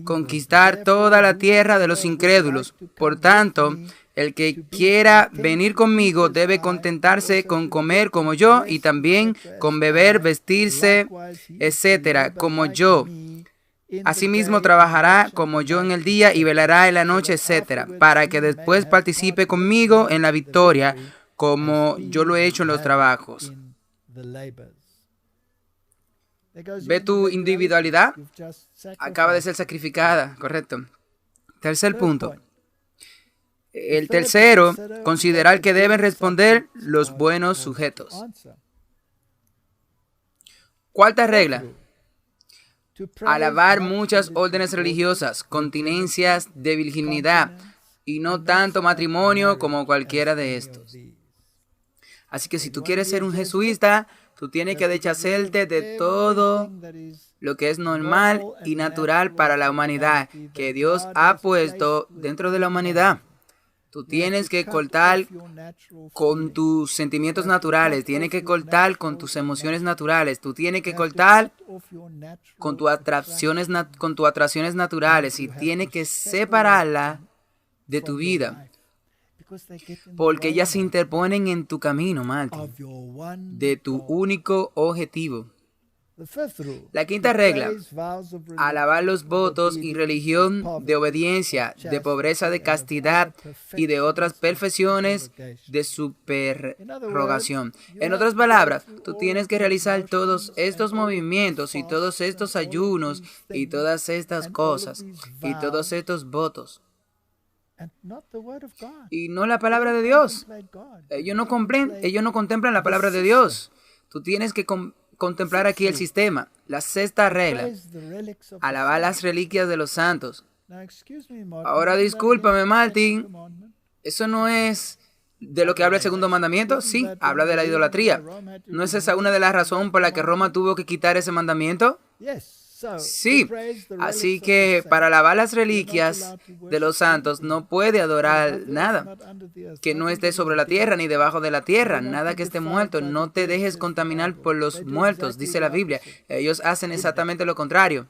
conquistar toda la tierra de los incrédulos. Por tanto, el que quiera venir conmigo debe contentarse con comer como yo y también con beber, vestirse, etcétera, como yo. Asimismo trabajará como yo en el día y velará en la noche, etcétera, para que después participe conmigo en la victoria, como yo lo he hecho en los trabajos. ¿Ve tu individualidad? Acaba de ser sacrificada, correcto. Tercer punto. El tercero, considerar que deben responder los buenos sujetos. Cuarta regla. Alabar muchas órdenes religiosas, continencias de virginidad y no tanto matrimonio como cualquiera de estos. Así que si tú quieres ser un jesuita, Tú tienes que deshacerte de todo lo que es normal y natural para la humanidad, que Dios ha puesto dentro de la humanidad. Tú tienes que cortar con tus sentimientos naturales, tienes que cortar con tus emociones naturales, tú tienes que cortar con tus atracciones naturales y tienes que separarla de tu vida, porque ellas se interponen en tu camino, Martin, de tu único objetivo. La quinta regla: alabar los votos y religión de obediencia, de pobreza, de castidad y de otras perfecciones de superrogación. En otras palabras, tú tienes que realizar todos estos movimientos y todos estos ayunos y todas estas cosas y todos estos votos, y no la palabra de Dios. Ellos no contemplan la palabra de Dios. Tú tienes que contemplar aquí el sistema. La sexta regla: alabar las reliquias de los santos. Ahora discúlpame, Martin, ¿eso no es de lo que habla el segundo mandamiento? Sí, habla de la idolatría. ¿No es esa una de las razones por la que Roma tuvo que quitar ese mandamiento? Sí, así que para alabar las reliquias de los santos no puede adorar nada que no esté sobre la tierra ni debajo de la tierra, nada que esté muerto. No te dejes contaminar por los muertos, dice la Biblia. Ellos hacen exactamente lo contrario.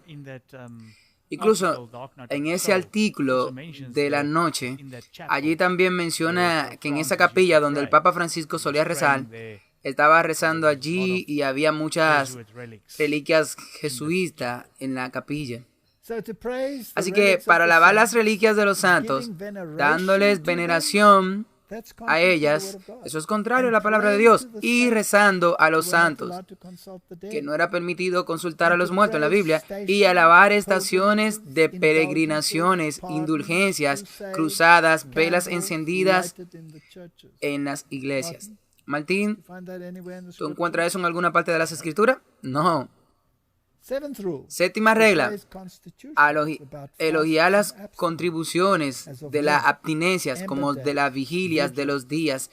Incluso en ese artículo de la noche, allí también menciona que en esa capilla donde el Papa Francisco solía rezar, estaba rezando allí y había muchas reliquias jesuitas en la capilla. Así que para alabar las reliquias de los santos, dándoles veneración a ellas, eso es contrario a la palabra de Dios, y rezando a los santos, que no era permitido consultar a los muertos en la Biblia, y alabar estaciones de peregrinaciones, indulgencias, cruzadas, velas encendidas en las iglesias. Martín, ¿tú encuentras eso en alguna parte de las Escrituras? No. Séptima regla: elogiar las contribuciones de las abstinencias, como de las vigilias de los días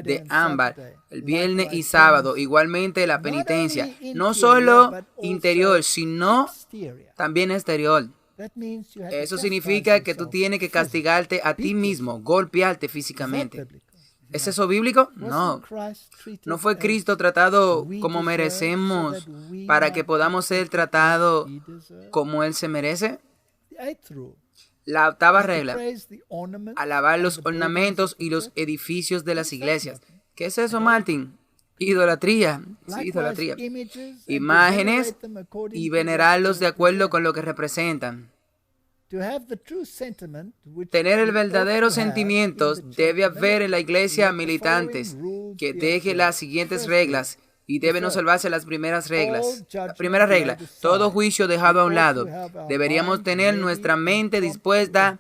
de ámbar, el viernes y sábado, igualmente la penitencia, no solo interior, sino también exterior. Eso significa que tú tienes que castigarte a ti mismo, golpearte físicamente. ¿Es eso bíblico? No. ¿No fue Cristo tratado como merecemos para que podamos ser tratados como Él se merece? La octava regla: alabar los ornamentos y los edificios de las iglesias. ¿Qué es eso, Martin? Idolatría. Sí, idolatría. Imágenes y venerarlos de acuerdo con lo que representan. Tener el verdadero sentimiento debe haber en la iglesia militantes que deje las siguientes reglas y deben observarse las primeras reglas. La primera regla: todo juicio dejado a un lado. Deberíamos tener nuestra mente dispuesta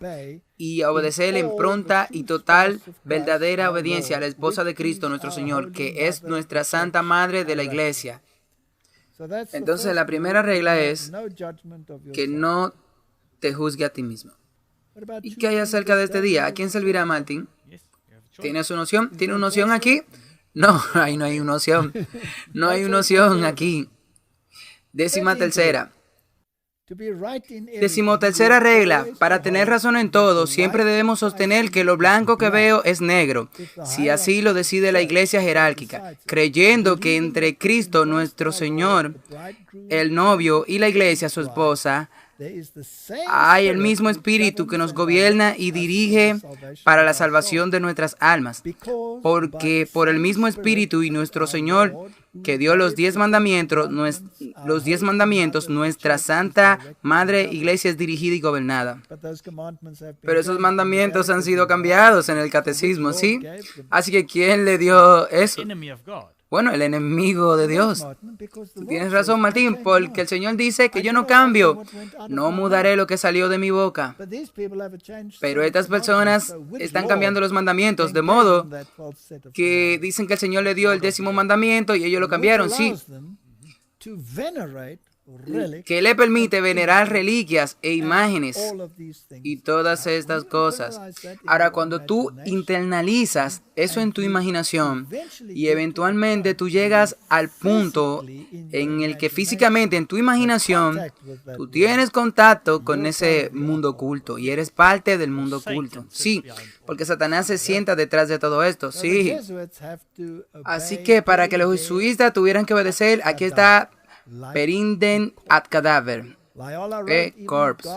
y obedecer en pronta y total, verdadera obediencia a la esposa de Cristo nuestro Señor, que es nuestra Santa Madre de la Iglesia. Entonces la primera regla es que no te juzgue a ti mismo. ¿Y qué hay acerca de este día? ¿A quién servirá, Martín? ¿Tienes una opción? ¿Tiene una opción aquí? No, ahí no hay una opción. No hay una opción aquí. Décima tercera regla: para tener razón en todo, siempre debemos sostener que lo blanco que veo es negro, si así lo decide la iglesia jerárquica, creyendo que entre Cristo nuestro Señor, el novio, y la iglesia, su esposa, hay el mismo Espíritu que nos gobierna y dirige para la salvación de nuestras almas, porque por el mismo Espíritu y nuestro Señor que dio los 10 mandamientos, nuestra Santa Madre Iglesia es dirigida y gobernada. Pero esos mandamientos han sido cambiados en el catecismo, ¿sí? Así que ¿quién le dio eso? Bueno, el enemigo de Dios. Tú tienes razón, Martín, porque el Señor dice que yo no cambio, no mudaré lo que salió de mi boca. Pero estas personas están cambiando los mandamientos, de modo que dicen que el Señor le dio el 10º mandamiento y ellos lo cambiaron, sí. que le permite venerar reliquias e imágenes y todas estas cosas. Ahora, cuando tú internalizas eso en tu imaginación y eventualmente tú llegas al punto en el que físicamente en tu imaginación tú tienes contacto con ese mundo oculto y eres parte del mundo oculto. Sí, porque Satanás se sienta detrás de todo esto. Sí. Así que para que los jesuitas tuvieran que obedecer, aquí está Perinden ad cadaver, corpse.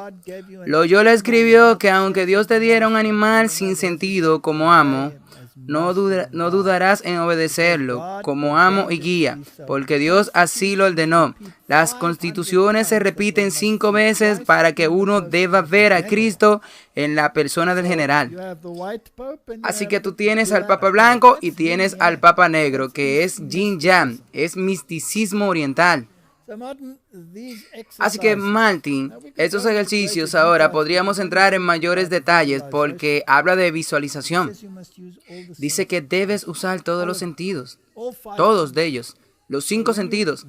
Loyola escribió que aunque Dios te diera un animal sin sentido como amo, no dudarás en obedecerlo como amo y guía, porque Dios así lo ordenó. Las constituciones se repiten 5 veces para que uno deba ver a Cristo en la persona del general. Así que tú tienes al Papa Blanco y tienes al Papa Negro, que es Yin Yang, es misticismo oriental. Así que, Martin, estos ejercicios ahora podríamos entrar en mayores detalles porque habla de visualización. Dice que debes usar todos los sentidos, todos de ellos, los 5 sentidos.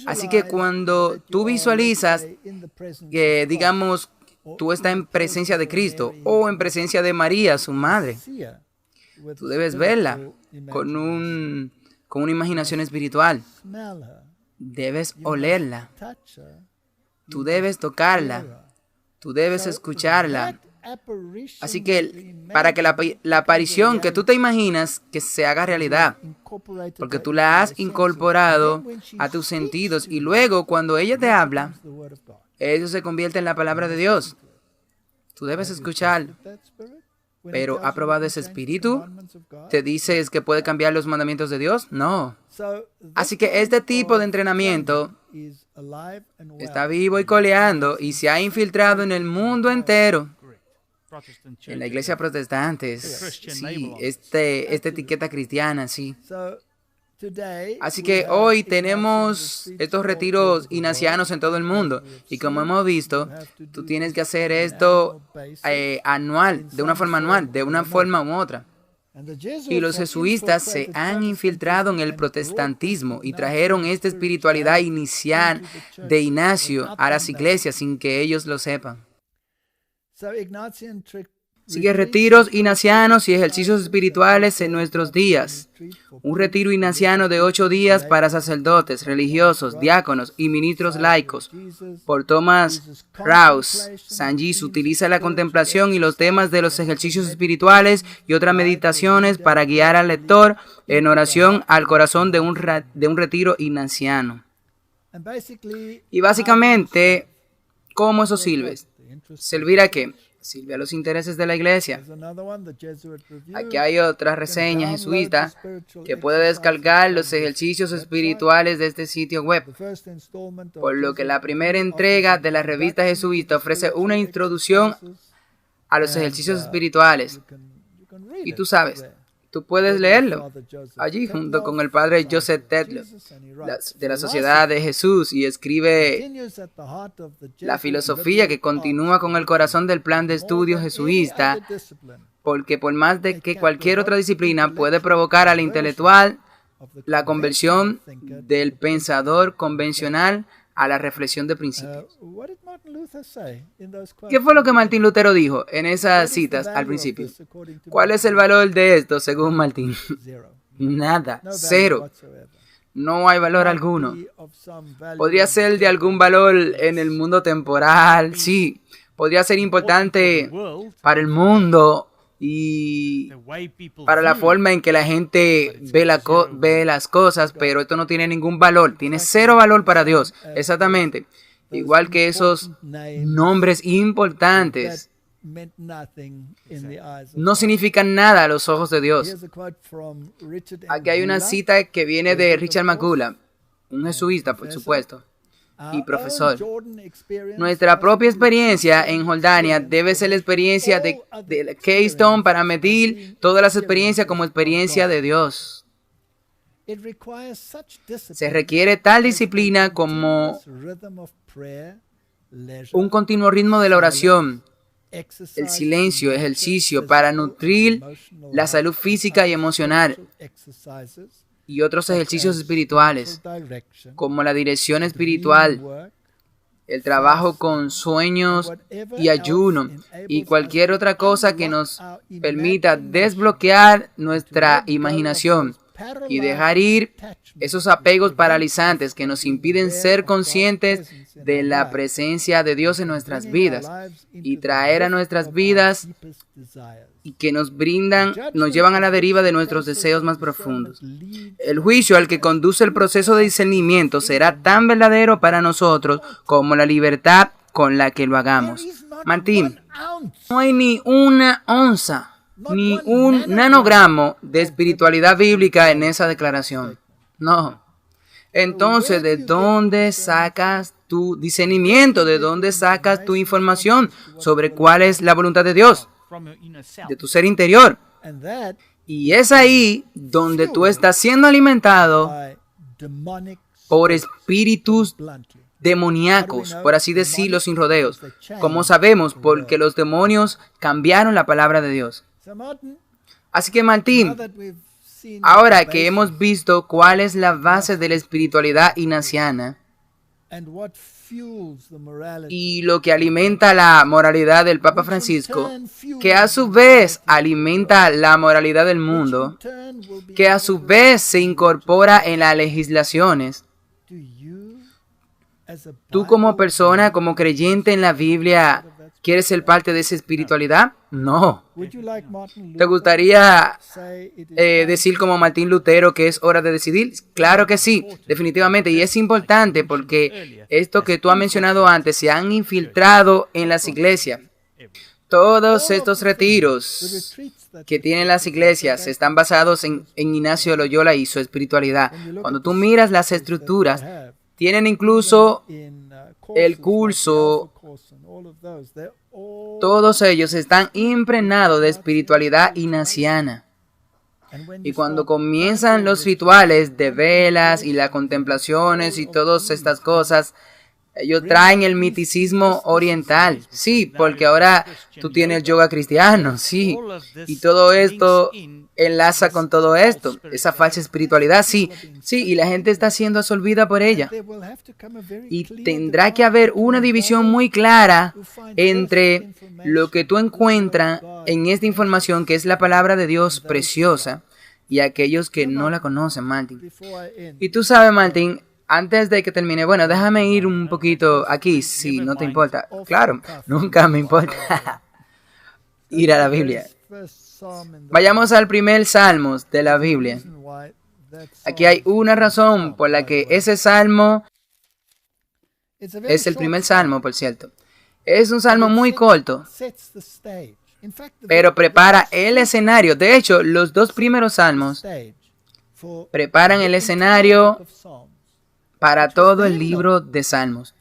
Así que cuando tú visualizas que, digamos, tú estás en presencia de Cristo o en presencia de María, su madre, tú debes verla con una imaginación espiritual. Debes olerla, tú debes tocarla, tú debes escucharla. Así que para que la aparición que tú te imaginas que se haga realidad, porque tú la has incorporado a tus sentidos y luego cuando ella te habla, eso se convierte en la palabra de Dios. Tú debes escuchar. Pero ¿ha probado ese espíritu? ¿Te dices que puede cambiar los mandamientos de Dios? No. Así que este tipo de entrenamiento está vivo y coleando y se ha infiltrado en el mundo entero. En la iglesia protestante, sí, esta etiqueta cristiana, sí. Así que hoy tenemos estos retiros ignacianos en todo el mundo y como hemos visto, tú tienes que hacer esto anual, de una forma u otra. Y los jesuitas se han infiltrado en el protestantismo y trajeron esta espiritualidad inicial de Ignacio a las iglesias sin que ellos lo sepan. Sigue retiros ignacianos y ejercicios espirituales en nuestros días. Un retiro ignaciano de 8 días para sacerdotes, religiosos, diáconos y ministros laicos. Por Thomas Rouse, Sanjis utiliza la contemplación y los temas de los ejercicios espirituales y otras meditaciones para guiar al lector en oración al corazón de un retiro ignaciano. Y básicamente, ¿cómo eso sirve? ¿Servir a qué? Sirve a los intereses de la iglesia. Aquí hay otra reseña jesuita que puede descargar los ejercicios espirituales de este sitio web. Por lo que la primera entrega de la revista jesuita ofrece una introducción a los ejercicios espirituales. Y tú sabes, tú puedes leerlo allí junto con el padre Joseph Tetlow de la Sociedad de Jesús y escribe la filosofía que continúa con el corazón del plan de estudio jesuita, porque por más de que cualquier otra disciplina puede provocar al intelectual la conversión del pensador convencional a la reflexión de principios. ¿Qué fue lo que Martín Lutero dijo en esas citas al principio? ¿Cuál es el valor de esto según Martín? Nada, 0. No hay valor alguno. Podría ser de algún valor en el mundo temporal, sí. Podría ser importante para el mundo y para la forma en que la gente ve las cosas, pero esto no tiene ningún valor. Tiene 0 valor para Dios, exactamente. Igual que esos nombres importantes no significan nada a los ojos de Dios. Aquí hay una cita que viene de Richard McCullough, un jesuita, por supuesto, y profesor. Nuestra propia experiencia en Jordania debe ser la experiencia de Keystone para medir todas las experiencias como experiencia de Dios. Se requiere tal disciplina como un continuo ritmo de la oración, el silencio, ejercicio para nutrir la salud física y emocional y otros ejercicios espirituales como la dirección espiritual, el trabajo con sueños y ayuno y cualquier otra cosa que nos permita desbloquear nuestra imaginación y dejar ir esos apegos paralizantes que nos impiden ser conscientes de la presencia de Dios en nuestras vidas y traer a nuestras vidas y que nos llevan a la deriva de nuestros deseos más profundos. El juicio al que conduce el proceso de discernimiento será tan verdadero para nosotros como la libertad con la que lo hagamos. Martín, no hay ni una onza, ni un nanogramo de espiritualidad bíblica en esa declaración. No. Entonces, ¿de dónde sacas tu discernimiento? ¿De dónde sacas tu información sobre cuál es la voluntad de Dios? De tu ser interior. Y es ahí donde tú estás siendo alimentado por espíritus demoníacos, por así decirlo sin rodeos. Como sabemos, porque los demonios cambiaron la palabra de Dios. Así que Martín, ahora que hemos visto cuál es la base de la espiritualidad ignaciana y lo que alimenta la moralidad del Papa Francisco, que a su vez alimenta la moralidad del mundo, que a su vez se incorpora en las legislaciones, tú como persona, como creyente en la Biblia, ¿quieres ser parte de esa espiritualidad? No. ¿Te gustaría decir como Martín Lutero que es hora de decidir? Claro que sí, definitivamente. Y es importante porque esto que tú has mencionado antes se han infiltrado en las iglesias. Todos estos retiros que tienen las iglesias están basados en Ignacio de Loyola y su espiritualidad. Cuando tú miras las estructuras, tienen incluso el curso. Todos ellos están impregnados de espiritualidad ignaciana. Y cuando comienzan los rituales de velas y las contemplaciones y todas estas cosas, ellos traen el miticismo oriental. Sí, porque ahora tú tienes el yoga cristiano, sí. Y todo esto enlaza con todo esto, esa falsa espiritualidad, sí, y la gente está siendo absorbida por ella. Y tendrá que haber una división muy clara entre lo que tú encuentras en esta información, que es la palabra de Dios preciosa, y aquellos que no la conocen, Martín. Y tú sabes, Martín, antes de que termine, bueno, déjame ir un poquito aquí, si no te importa. Claro, nunca me importa ir a la Biblia. Vayamos al primer salmo de la Biblia. Aquí hay una razón por la que ese salmo es el primer salmo, por cierto. Es un salmo muy corto, pero prepara el escenario. De hecho, los dos primeros salmos preparan el escenario para todo el libro de Salmos,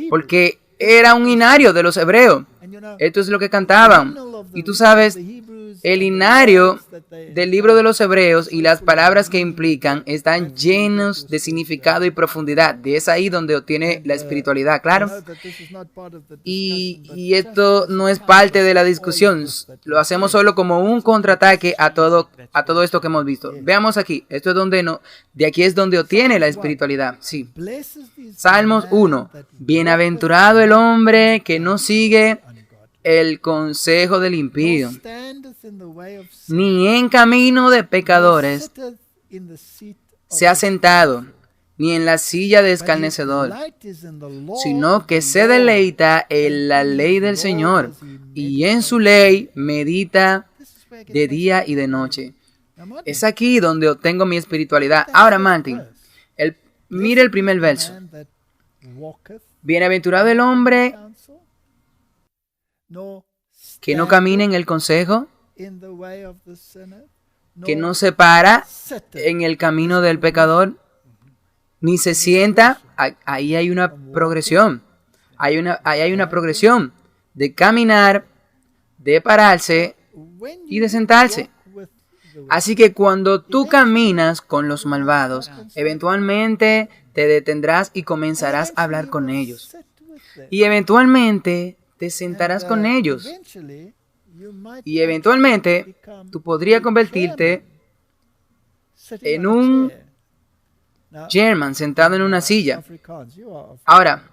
porque era un himnario de los hebreos. Esto es lo que cantaban. Y tú sabes, el himnario del libro de los hebreos y las palabras que implican están llenos de significado y profundidad. Y es ahí donde obtiene la espiritualidad, claro. Y esto no es parte de la discusión. Lo hacemos solo como un contraataque a todo esto que hemos visto. Veamos aquí. Esto es de aquí es donde obtiene la espiritualidad. Sí. Salmos 1. Bienaventurado el hombre que no sigue el consejo del impío, ni en camino de pecadores se ha sentado, ni en la silla de escarnecedor, sino que se deleita en la ley del Señor, y en su ley medita de día y de noche. Es aquí donde obtengo mi espiritualidad. Ahora, Martín, mire el primer verso. Bienaventurado el hombre que no camina en el consejo, que no se para en el camino del pecador, ni se sienta. Ahí hay una progresión. Ahí hay una progresión de caminar, de pararse y de sentarse. Así que cuando tú caminas con los malvados, eventualmente te detendrás y comenzarás a hablar con ellos. Y eventualmente te sentarás con ellos. Y eventualmente tú podrías convertirte en un German sentado en una silla. Ahora,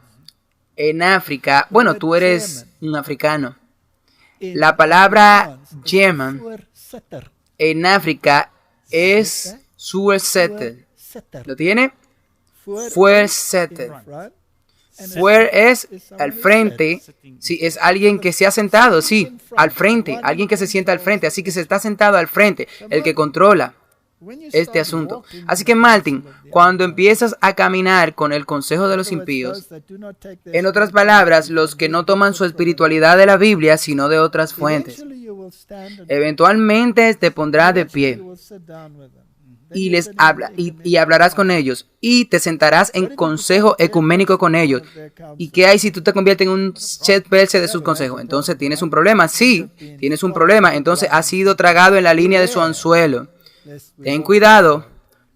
En África, bueno, tú eres un africano. La palabra Yemen en África es Suersetel. ¿Lo tiene? Fuersetel. Fuer es al frente, sí, es alguien que se ha sentado, sí, al frente, alguien que se sienta al frente, así que se está sentado al frente, el que controla este asunto. Así que Martin, cuando empiezas a caminar con el consejo de los impíos, en otras palabras, los que no toman su espiritualidad de la Biblia, sino de otras fuentes, eventualmente te pondrás de pie y les hablarás con ellos y te sentarás en consejo ecuménico con ellos. ¿Y qué hay si tú te conviertes en un Chet Pelce de sus consejos? Entonces tienes un problema. Sí, tienes un problema. Entonces has sido tragado en la línea de su anzuelo. Ten cuidado,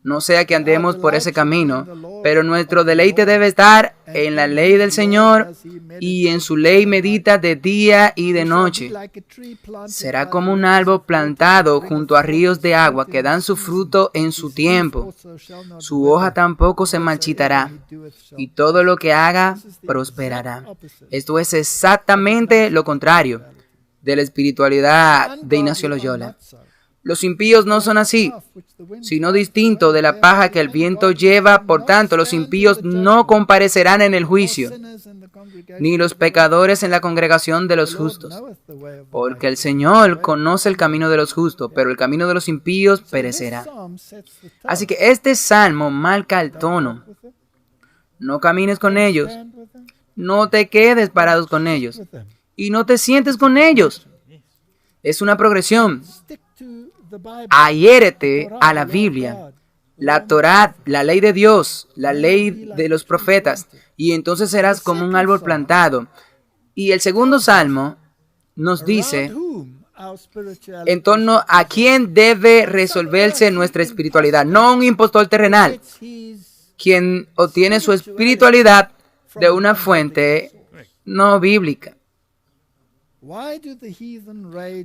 no sea que andemos por ese camino, pero nuestro deleite debe estar en la ley del Señor, y en su ley medita de día y de noche. Será como un árbol plantado junto a ríos de agua que dan su fruto en su tiempo. Su hoja tampoco se marchitará, y todo lo que haga prosperará. Esto es exactamente lo contrario de la espiritualidad de Ignacio Loyola. Los impíos no son así, sino distinto de la paja que el viento lleva. Por tanto, los impíos no comparecerán en el juicio, ni los pecadores en la congregación de los justos. Porque el Señor conoce el camino de los justos, pero el camino de los impíos perecerá. Así que este salmo marca el tono. No camines con ellos, no te quedes parados con ellos, y no te sientes con ellos. Es una progresión. Adhiérete a la Biblia, la Torá, la ley de Dios, la ley de los profetas, y entonces serás como un árbol plantado. Y el segundo salmo nos dice en torno a quién debe resolverse nuestra espiritualidad, no un impostor terrenal, quien obtiene su espiritualidad de una fuente no bíblica.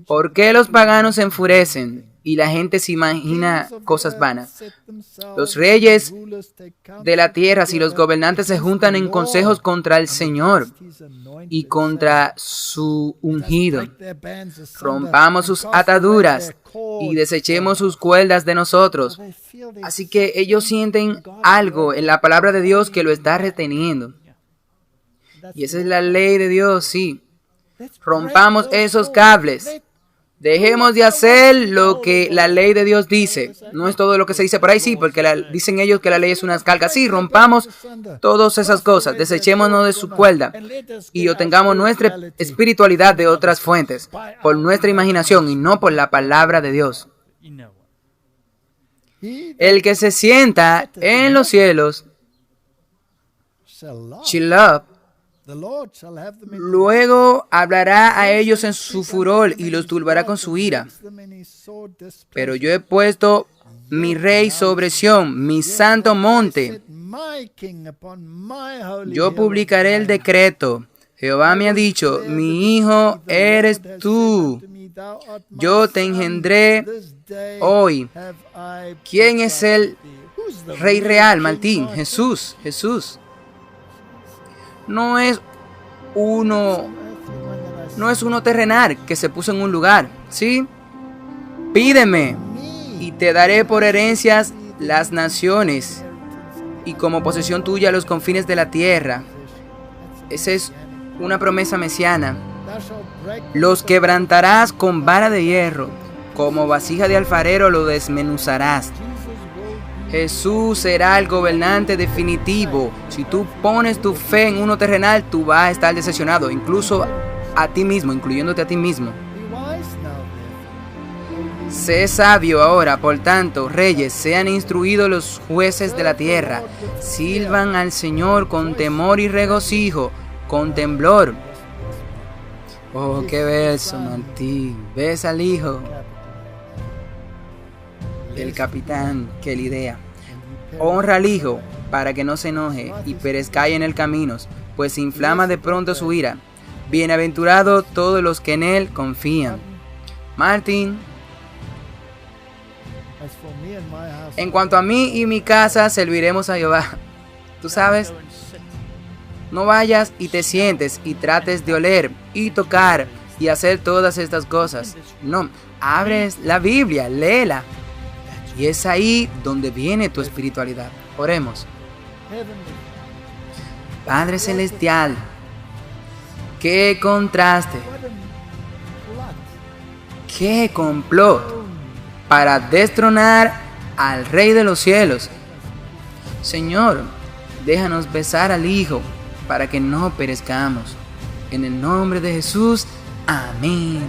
¿Por qué los paganos se enfurecen y la gente se imagina cosas vanas? Los reyes de la tierra y los gobernantes se juntan en consejos contra el Señor y contra su ungido. Rompamos sus ataduras y desechemos sus cuerdas de nosotros. Así que ellos sienten algo en la palabra de Dios que lo está reteniendo. Y esa es la ley de Dios, sí. Rompamos esos cables. Dejemos de hacer lo que la ley de Dios dice. No es todo lo que se dice por ahí, sí, porque dicen ellos que la ley es una carga. Sí, rompamos todas esas cosas. Desechémonos de su cuerda y obtengamos nuestra espiritualidad de otras fuentes, por nuestra imaginación y no por la palabra de Dios. El que se sienta en los cielos, Shiloh, luego hablará a ellos en su furor y los turbará con su ira. Pero yo he puesto mi rey sobre Sión, mi santo monte. Yo publicaré el decreto. Jehová me ha dicho, mi hijo eres tú. Yo te engendré hoy. ¿Quién es el rey real, Martín? Jesús. No es uno terrenal que se puso en un lugar, ¿sí? Pídeme y te daré por herencias las naciones y como posesión tuya los confines de la tierra. Esa es una promesa mesiana. Los quebrantarás con vara de hierro, como vasija de alfarero lo desmenuzarás. Jesús será el gobernante definitivo. Si tú pones tu fe en uno terrenal, tú vas a estar decepcionado, incluso a ti mismo, incluyéndote a ti mismo. Sé sabio ahora, por tanto, reyes, sean instruidos los jueces de la tierra. Sirvan al Señor con temor y regocijo, con temblor. Oh, qué verso, Martín. ¿Ves al hijo? El capitán que lidia. Honra al hijo para que no se enoje y perezca en el camino, pues se inflama de pronto su ira. Bienaventurados todos los que en él confían. Martín. En cuanto a mí y mi casa, serviremos a Jehová. Tú sabes, No vayas y te sientes y trates de oler y tocar y hacer todas estas cosas. No, abres la Biblia, léela. Y es ahí donde viene tu espiritualidad. Oremos. Padre Celestial, qué contraste, qué complot para destronar al Rey de los cielos. Señor, déjanos besar al Hijo para que no perezcamos. En el nombre de Jesús, amén.